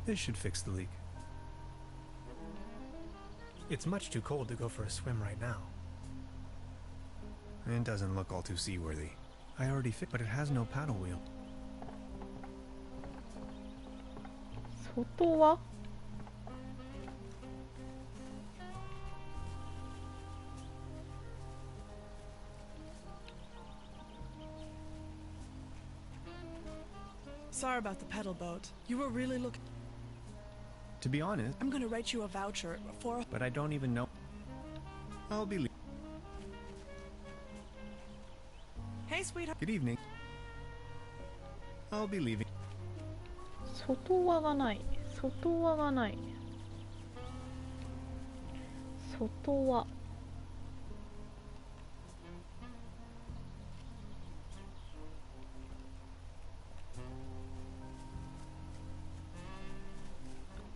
This should fix the leak. It's much too cold to go for a swim right now. It doesn't look all too seaworthy. I already fit, but it has no paddle wheel. 外はSorry about the pedal boat. You were really looking... To be honest... I'm gonna write you a voucher for... But I don't even know... I'll be leaving. Hey, sweetheart. Good evening. I'll be leaving. 外輪がない。外輪がない。外輪。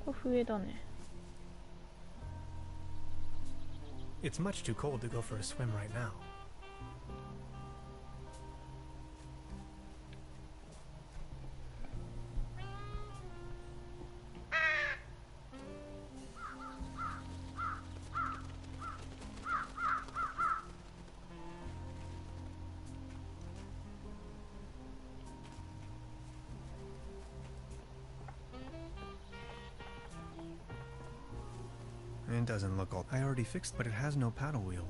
ここ笛だね。It's much too cold to go for a swim right now. It doesn't look all... I already fixed, but it has no paddle wheel.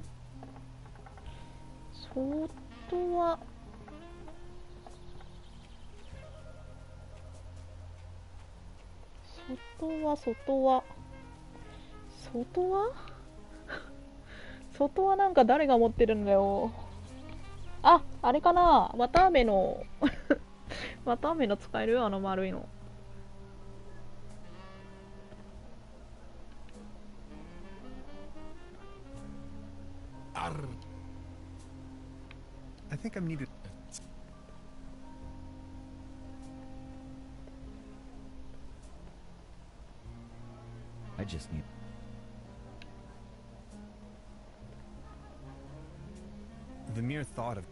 外は外はなんか誰が持ってるんだよ。あ、あれかな、綿あめの綿あめの使える、あの丸いの。I think I'm needed. I just need... The mere thought of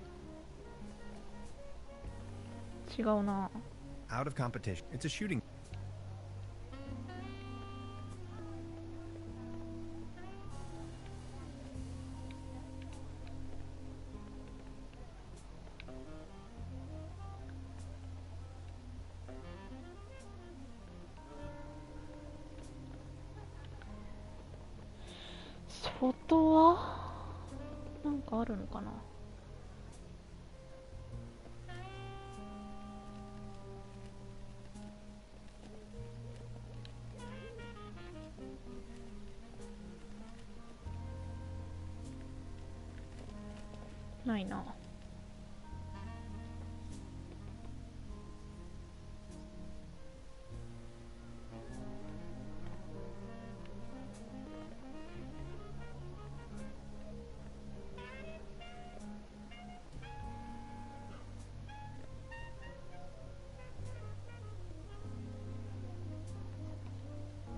違うな。 out of competition. It's a shooting.外はなんかあるのかな。ないな。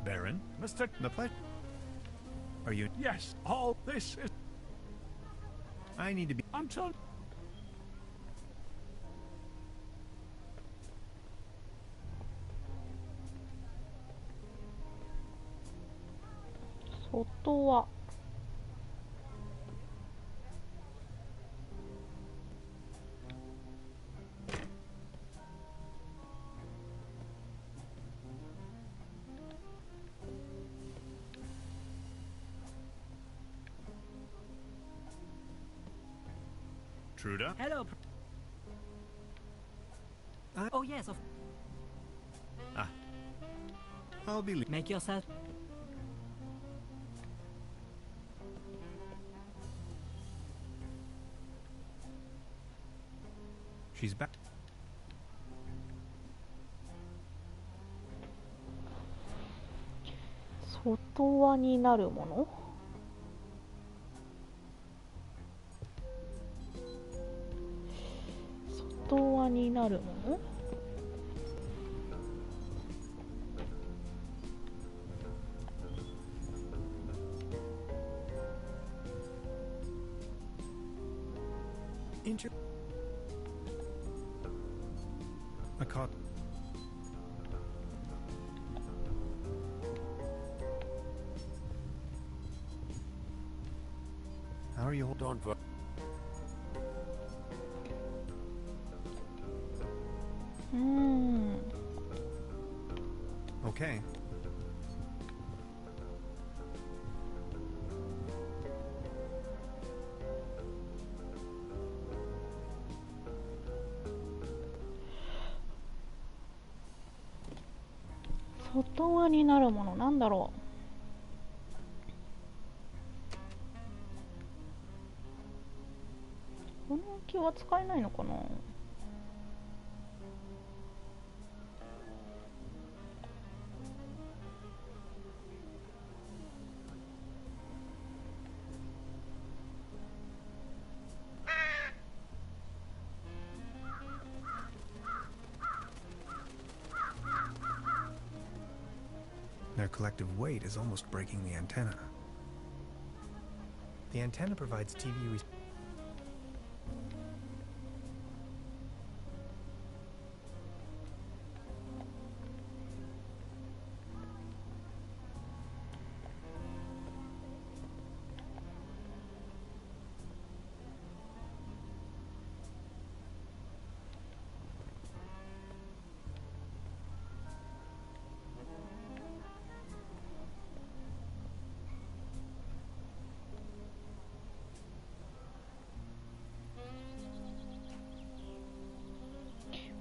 Baron, Mr. the pleasure. Are you? Yes, all this is I need to be. until... 外はTruda? Hello. Oh yes, of Ah. I'll be. make yourself. She's back. 外輪になるもの。外輪になるもの。Inter. I caught. How are you? Don't worry. Okay.外輪になるものなんだろう。この木は使えないのかな。Their collective weight is almost breaking the antenna. The antenna provides TV.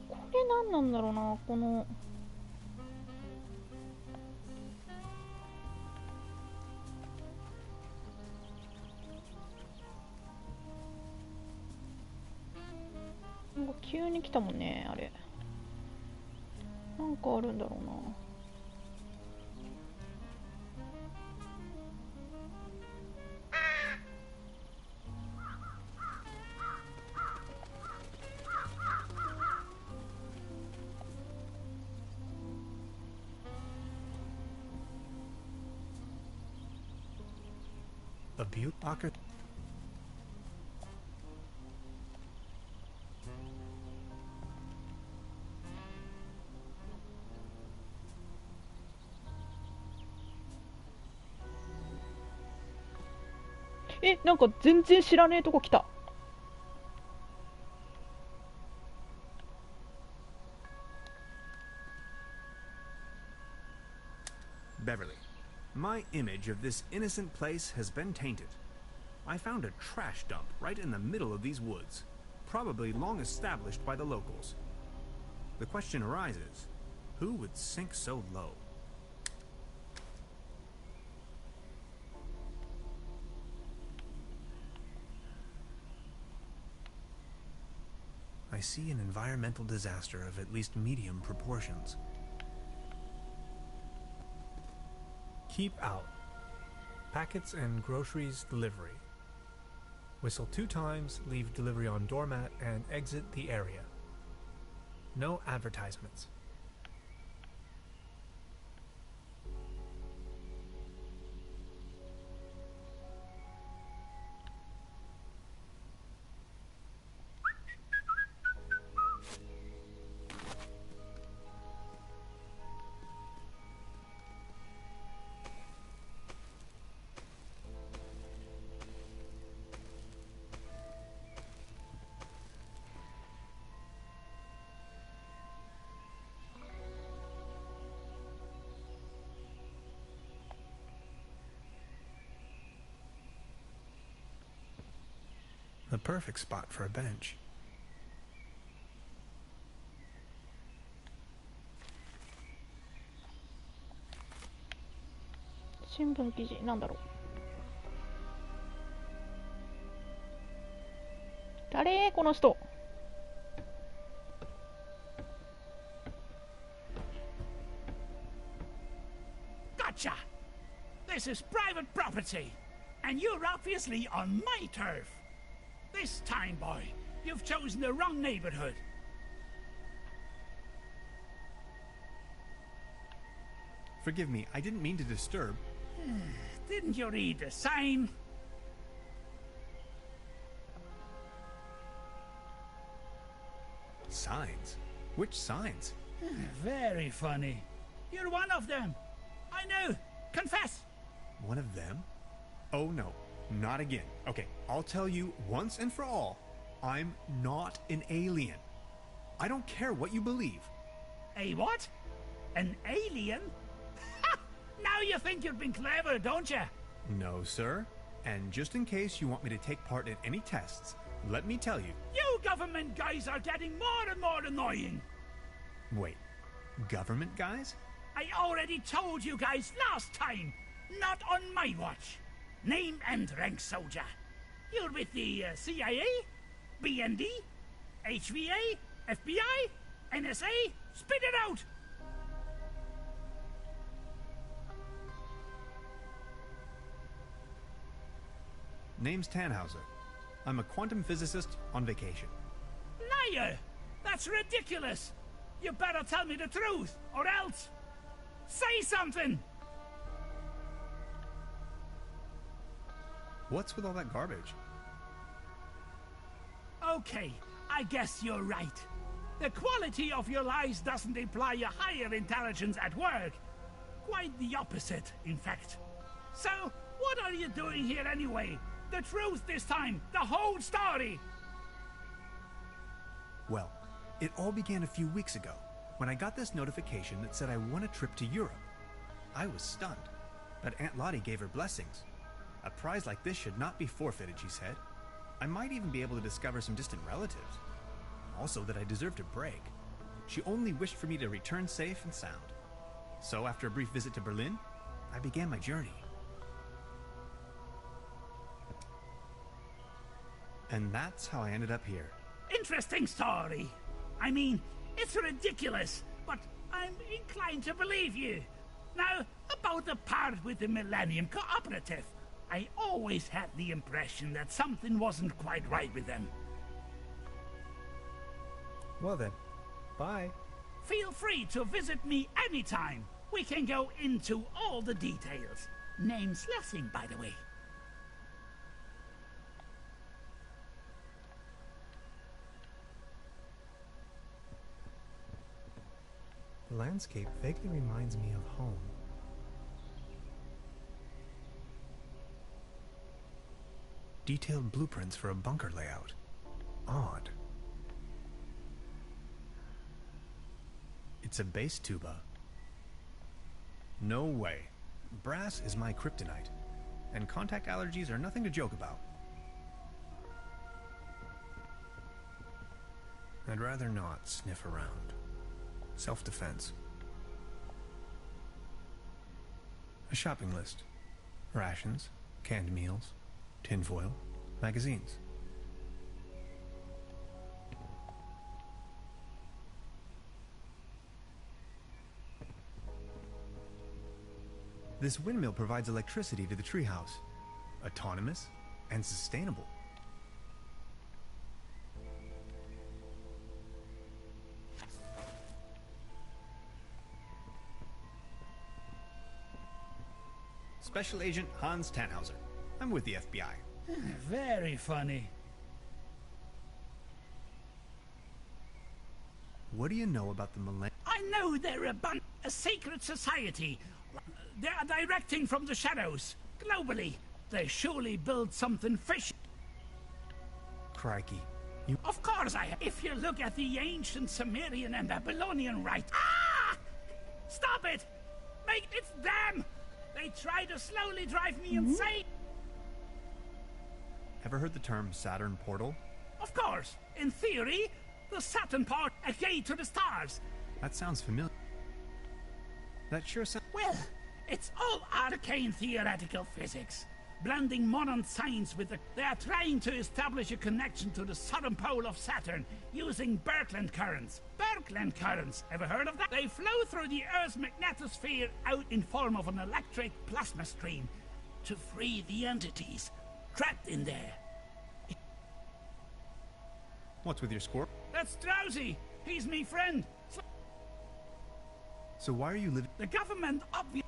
これ何なんだろうな、この急に来たもんね、あれ。なんかあるんだろうな。A butte pocket? なんか全然知らねえとこ来た。Beverly, my image of this innocent place has been tainted. I found a trash dump right in the middle of these woods, probably long established by the locals. The question arises, who would sink so low? I see an environmental disaster of at least medium proportions. Keep out. Packets and groceries delivery. Whistle 2 times, leave delivery on doormat, and exit the area. No advertisements. The perfect spot for a bench. 新聞記事なんだろう。誰この人。Gotcha! This is private property, and you're obviously on my turf. This time, boy, you've chosen the wrong neighborhood. Forgive me, I didn't mean to disturb. Didn't you read the sign? Signs? Which signs? Very funny. You're one of them. I know. Confess. One of them? Oh no, not again. Okay, I'll tell you once and for all, I'm not an alien. I don't care what you believe. A what? An alien? Ha! Now you think you've been clever, don't you? No, sir. And just in case you want me to take part in any tests, let me tell you. You government guys are getting more and more annoying. Wait, government guys? I already told you guys last time. Not on my watch. Name and rank, soldier. You're with the CIA, BND, HVA, FBI, NSA. Spit it out! Name's Tannhauser. I'm a quantum physicist on vacation. Liar! That's ridiculous! You better tell me the truth, or else... Say something! What's with all that garbage? Okay, I guess you're right. The quality of your lies doesn't imply a higher intelligence at work. Quite the opposite, in fact. So, what are you doing here anyway? The truth this time, the whole story! Well, it all began a few weeks ago, when I got this notification that said I won a trip to Europe. I was stunned, but Aunt Lottie gave her blessings. A prize like this should not be forfeited, she said. I might even be able to discover some distant relatives. Also that I deserved a break. She only wished for me to return safe and sound. So after a brief visit to Berlin, I began my journey. And that's how I ended up here. Interesting story. I mean, it's ridiculous, but I'm inclined to believe you. Now, about the part with the Millennium Cooperative. I always had the impression that something wasn't quite right with them. Well then, bye. Feel free to visit me anytime. We can go into all the details. Name's Lessing, by the way. The landscape vaguely reminds me of home. Detailed blueprints for a bunker layout. Odd. It's a bass tuba. No way. Brass is my kryptonite, and contact allergies are nothing to joke about. I'd rather not sniff around. Self-defense. A shopping list. Rations, canned meals, tinfoil, magazines. This windmill provides electricity to the treehouse. Autonomous and sustainable. Special Agent Hans Tannhauser. I'm with the FBI. Very funny. What do you know about the Millennium? I know they're a secret society. They are directing from the shadows. Globally, they surely build something fishy. Crikey. Of course I have. If you look at the ancient Sumerian and Babylonian rite... Ah! Stop it! It's them! They try to slowly drive me insane! Ever heard the term Saturn portal? Of course. In theory, the Saturn part a gate to the stars. That sounds familiar. That sure sounds... Well, it's all arcane theoretical physics. Blending modern science with the... They are trying to establish a connection to the southern pole of Saturn using Birkeland currents. Birkeland currents, ever heard of that? They flow through the Earth's magnetosphere out in form of an electric plasma stream to free the entities trapped in there. What's with your score? That's Drowsy. He's me friend. So why are you living... The government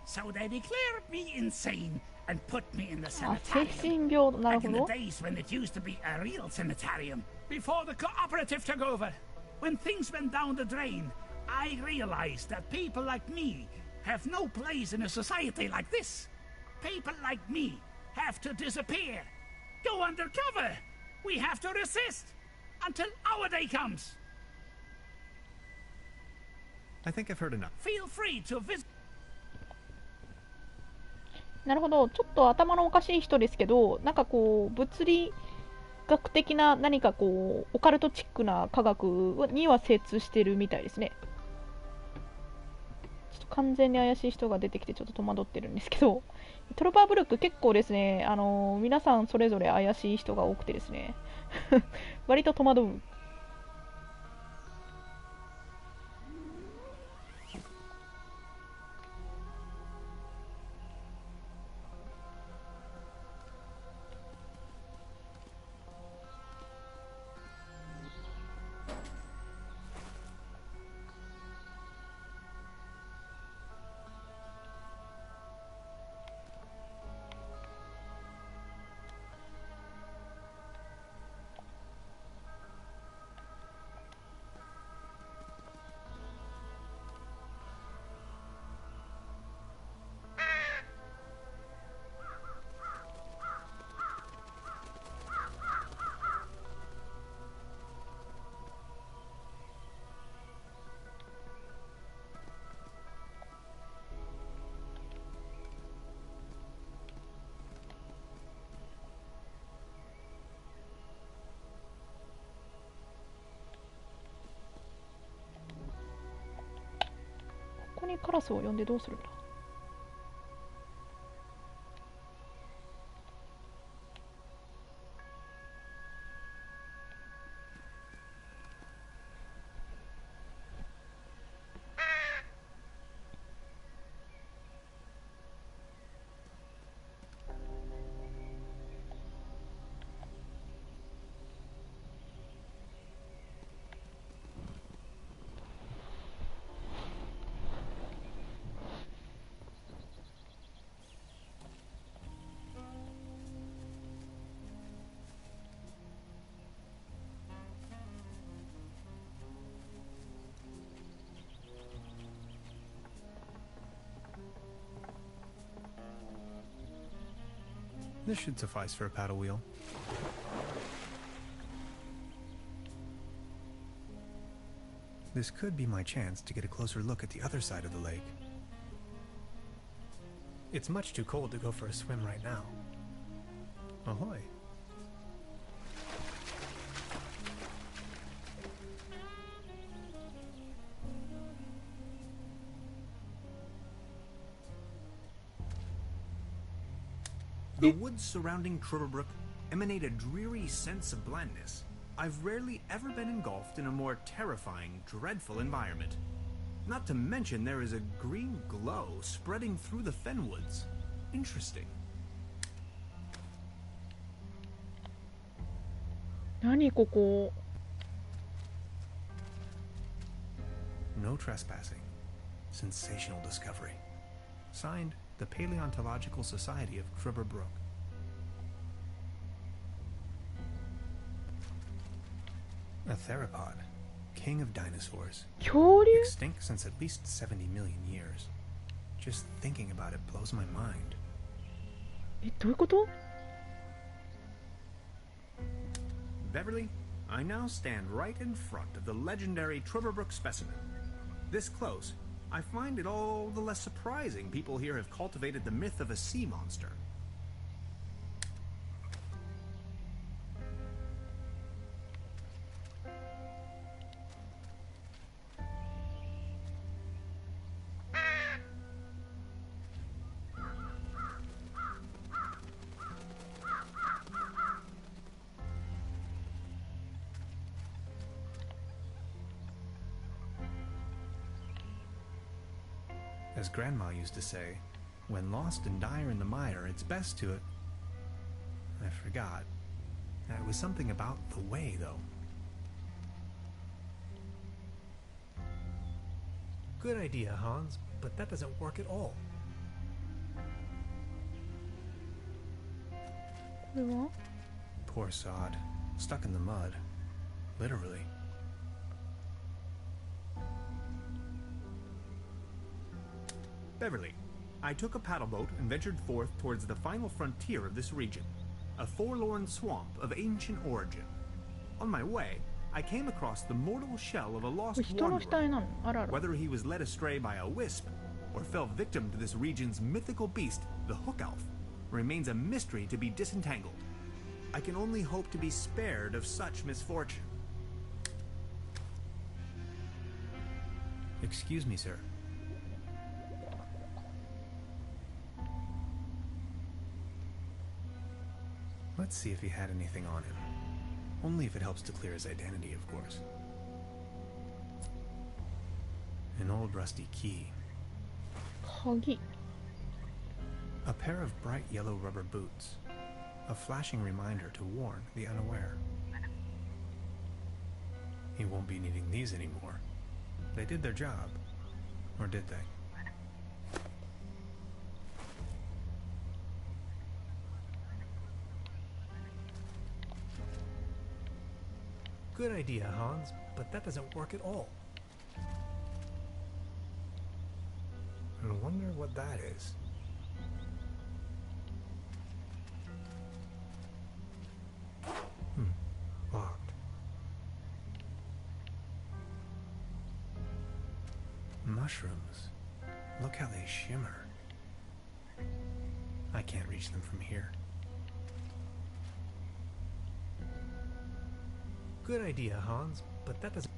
so they declared me insane and put me in the sanitarium. Back in the days when it used to be a real sanitarium. Before the cooperative took over. When things went down the drain, I realized that people like me have no place in a society like this. People like me have to disappear. Go undercover. We have to resist until our day comes. I think I've heard enough. Feel free to visit. なるほど。ちょっと頭のおかしい人ですけど、なんかこう物理学的な何かこうオカルトチックな科学には精通してるみたいですね。ちょっと完全に怪しい人が出てきてちょっと戸惑ってるんですけど、トルバーブルック結構ですね、皆さんそれぞれ怪しい人が多くてですね、割と戸惑う。ここにカラスを呼んでどうするんだ。This should suffice for a paddle wheel. This could be my chance to get a closer look at the other side of the lake. It's much too cold to go for a swim right now. Ahoy. The woods surrounding Trevor emanate a dreary sense of blandness. I've rarely ever been engulfed in a more terrifying, dreadful environment. Not to mention there is a green glow spreading through the fenwoods. Interesting. 何ここ? No trespassing. Sensational discovery. Signed, the Paleontological Society of Trevor Brook. A theropod, king of dinosaurs. 恐竜? Extinct since at least 70 million years. Just thinking about it blows my mind. え、どういうこと? Beverly, I now stand right in front of the legendary Trevor Brook specimen. This close, I find it all the less surprising people here have cultivated the myth of a sea monster. As Grandma used to say, when lost and dire in the mire, it's best to... I forgot. It was something about the way, though. Good idea, Hans, but that doesn't work at all. これは? Poor sod. Stuck in the mud. Literally. Beverly, I took a paddle boat and ventured forth towards the final frontier of this region, a forlorn swamp of ancient origin. On my way, I came across the mortal shell of a lost wanderer. Whether he was led astray by a wisp or fell victim to this region's mythical beast, the Hook Elf, remains a mystery to be disentangled. I can only hope to be spared of such misfortune. Excuse me, sir. Let's see if he had anything on him. Only if it helps to clear his identity, of course. An old rusty key. Huggy. A pair of bright yellow rubber boots. A flashing reminder to warn the unaware. He won't be needing these anymore. They did their job. Or did they? Good idea, Hans, but that doesn't work at all. I wonder what that is. Locked. Mushrooms. Look how they shimmer. I can't reach them from here. Good idea, Hans, but that doesn't...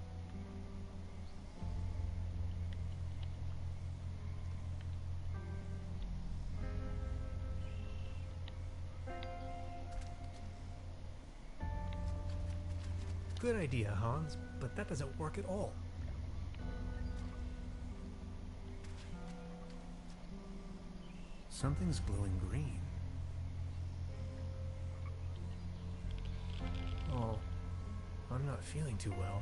Good idea, Hans, but that doesn't work at all. Something's glowing green. Oh, I'm not feeling too well.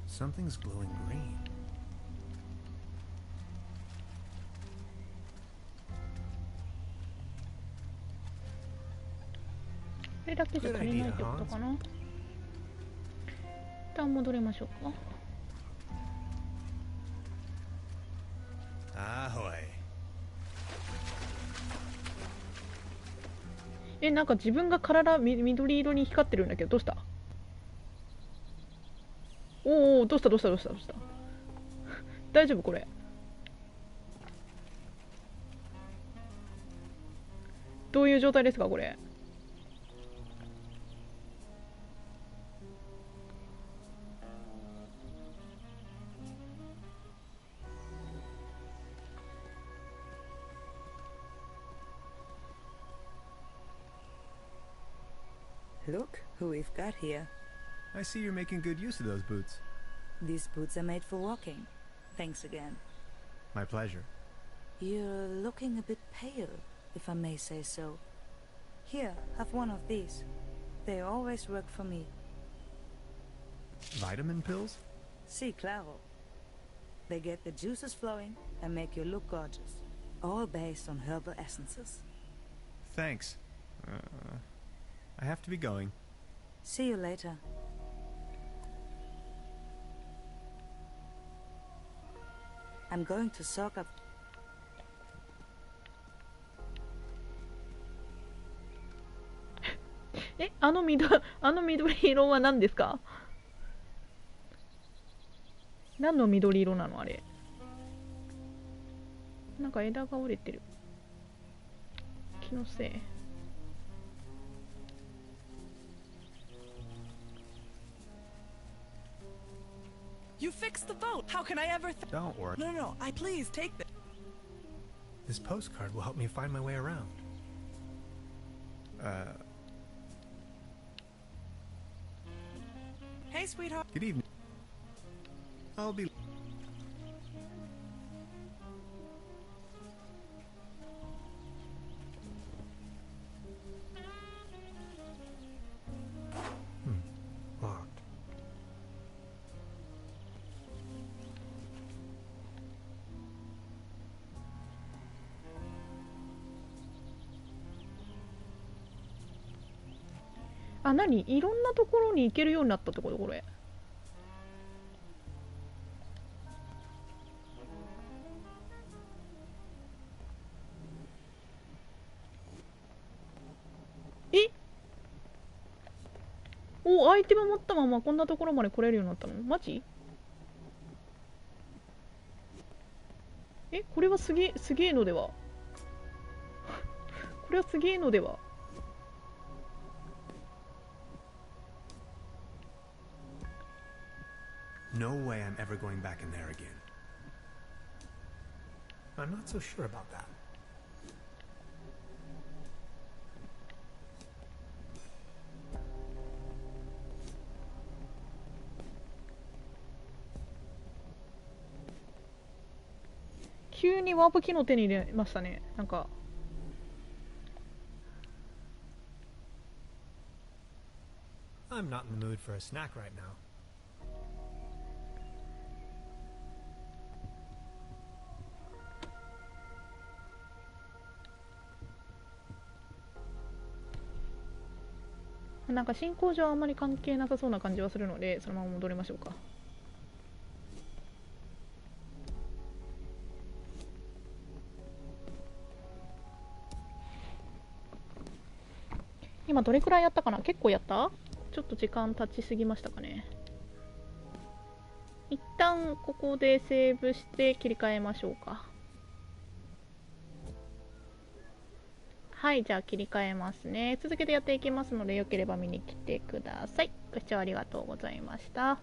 Something's glowing green.これだけじゃ足りないってことかな。一旦戻りましょうか。え、なんか自分が体緑色に光ってるんだけど、どうした？おお、どうした大丈夫これ？どういう状態ですかこれ？Look who we've got here. I see you're making good use of those boots. These boots are made for walking. Thanks again. My pleasure. You're looking a bit pale, if I may say so. Here, have one of these. They always work for me. Vitamin pills? Si, claro. They get the juices flowing and make you look gorgeous. All based on herbal essences. Thanks. I have to be going. See you later. I'm going to soak up. え、あの緑色は何ですか？何の緑色なのあれ？なんか枝が折れてる。気のせい。You fixed the boat. How can I ever Don't worry. No, I please take this. This postcard will help me find my way around. Hey, sweetheart. Good evening. I'll be... Locked. あ、何？いろんなところに行けるようになったってことこれ？え？お、アイテム持ったままこんなところまで来れるようになったの？マジ？え、これはすげえのでは？これはすげえのではNo way I'm ever going back in there again. I'm not so sure about that.急にワープ機能手に入れましたね。なんかI'm not in the mood for a snack right now.なんか進行上はあんまり関係なさそうな感じはするので、そのまま戻りましょうか。今どれくらいやったかな？結構やった？ちょっと時間経ちすぎましたかね。一旦ここでセーブして切り替えましょうか。はい、じゃあ切り替えますね。続けてやっていきますので、よければ見に来てください。ご視聴ありがとうございました。